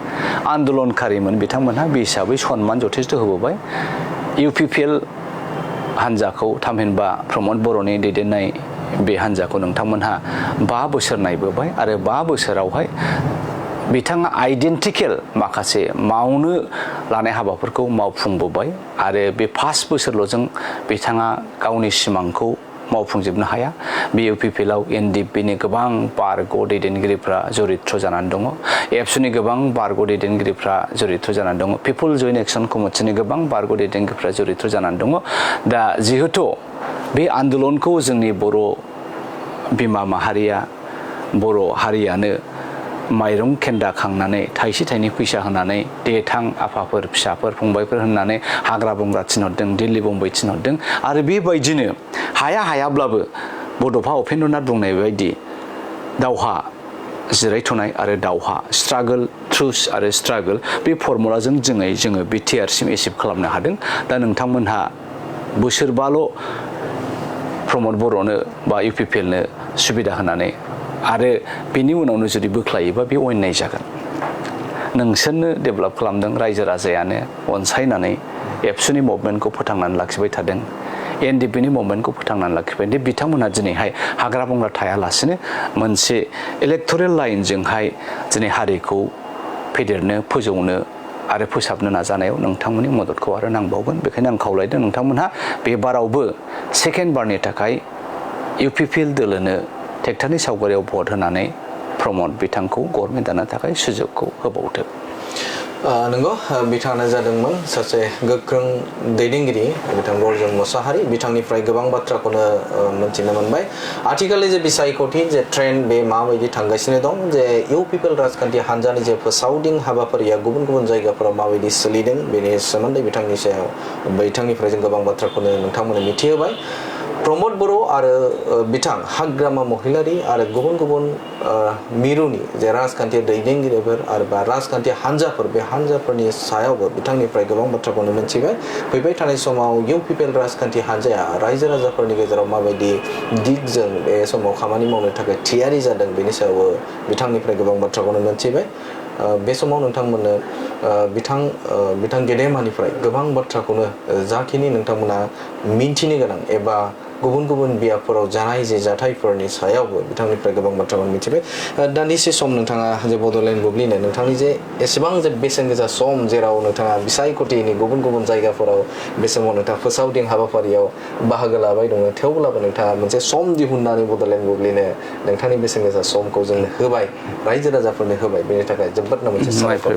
आन्दलनकारिमोन बिथांमोनहा बे हिसाबै सनमान जथेस्थ' होबोबाय UPPL हान्जाखौ थामहिनबा प्रमद बर'नि दैदेननाय बे हान्जाखौ नोंथांमोनहा 5 बोसोर नायबोबाय आरो 5 बोसोरावहाय बिथाङा आइडेन्टिकेल माखासे मावनो लानाय हाबाफोरखौ मावफुंबोबाय आरो बे 5 बोसोरल'जों बिथाङा गावनि सिमांखौ मावफुंजोबनो हाया बे UPPLआव NDPनि गोबां बारग' दैदेनगिरिफ्रा जरित्र जानानै दङ एबसुनि गोबां बारग' दैदेनगिरिफ्रा जरित्र जानानै दङ पिपल जयेन्ट एक्सन कमिटिनि गोबां बारग' दैदेनगिरिफ्रा जरित्र जानानै दङ दा जिहेथु बे आन्दलनखौ जोंनि बर' बिमा माहारिया बर' हारियानो माइरं खेन्दा खांनानै थाइसे थाइनै फैसा होनानै दे थां आफाफोर फिसाफोर फंबायफोर होननानै हाग्रा बंग्रा थिनहरदों दिल्ली बम्बाइ थिनहरदों आरो बेबायदिनो हायाब्लाबो बड'फा उपेन्द्रनाथ बुंनाय बायदि दावहा जिरायथ'नाय आरो दावहा स्ट्रागोल ट्रुस आरो स्ट्रागोल बे फर्मुलाजों जोङो BTRसिम एचिभ खालामनो हादों दा नोंथांमोनहा बोसोरबाल' प्रमद बर'नो बा UPPLनो सुबिदा होनानै आरो बेनि उनावनो जुदि बोख्लायोबा बे अयनाय जागोन नोंसोरनो डेभेलप खालामदों रायजो राजायानो अनसायनानै एबसुनि मुभमेन्टखौ फोथांनानै लाखिबाय थादों NDPनि मुभमेन्टखौ फोथांनानै लाखिबाय दे बिथांमोनहा दिनैहाय हाग्रा बंग्रा थायालासिनो मोनसे इलेक्टरेल लाइनजोंहाय दिनै हारिखौ फेदेरनो फोजौनो आरो फोसाबनो नाजानायाव नोंथांमोननि मददखौ आरो नांबावगोन बेखायनो आं खावलायदों नोंथांमोनहा बे बारावबो सेकेन्ड बारनि थाखाय UPPL दोलोनो ट्रेक्टरनि सावगारियाव भट होनानै प्रमद बिथांखौ गभर्नमेन्ट दानो थाखाय सुजुगखौ होबावदो नंगौ बिथाङानो जादोंमोन सासे गोख्रों दैदेनगिरि बिथां रन्जन मुसाहारि बिथांनिफ्राय गोबां बाथ्राखौनो मिथिनो मोनबाय आथिखालनि जे बिसायख'थि जे ट्रेन्ड बे माबायदि थांगासिनो दं जे UPPL राजखान्थि हान्जानि जे फोसावदिं हाबाफारिया गुबुन गुबुन जायगाफोराव माबायदि सोलिदों बेनि सोमोन्दै बिथांनिफ्राय जों गोबां बाथ्राखौनो नोंथांमोननो मिथिहोबाय प्रमद बर' आरो बिथां हाग्रामा महिलारि आरो गुबुन गुबुन मिरुनि जे राजखान्थि दैदेनगिरिफोर आरो बा राजखान्थि हान्जाफोर बे हान्जाफोरनि सायावबो बिथांनिफ्राय गोबां बाथ्राखौनो मिथिबाय फैबाय थानाय समाव UPPL राजखान्थि हान्जाया रायजो राजाफोरनि गेजेराव माबायदि दिगजों बे समाव खामानि मावनो थाखाय थियारि जादों बेनि सायावबो बिथांनिफ्राय गोबां बाथ्राखौनो मिथिबाय बे समाव नोंथांमोननो बिथां गेदेमानिफ्राय गोबां बाथ्राखौनो जाखिनि नोंथांमोना मिन्थिनो गोनां एबा गुबुन गुबुन बियाबफोराव जानाय जे जाथायफोरनि सायावबो बिथांनिफ्राय गोबां बाथ्राखौ मिथिबाय दान्दिसे सम नोंथाङा जे बड'लेण्ड बुब्लिनो नोंथांनि जे एसेबां जे बेसेन गोसा सम जेराव नोंथाङा बिसायख'थिनि गुबुन गुबुन जायगाफोराव बे समाव नोंथाङा फोसावदिं हाबाफारियाव बाहागो लाबाय दङ थेवब्लाबो नोंथाङा मोनसे सम दिहुननानै बड'लेण्ड बुब्लिनो नोंथांनि बेसेन गोसा समखौ जोंनो होबाय रायजो राजाफोरनो होबाय बेनि थाखाय जोबोद मोनसे साबायखर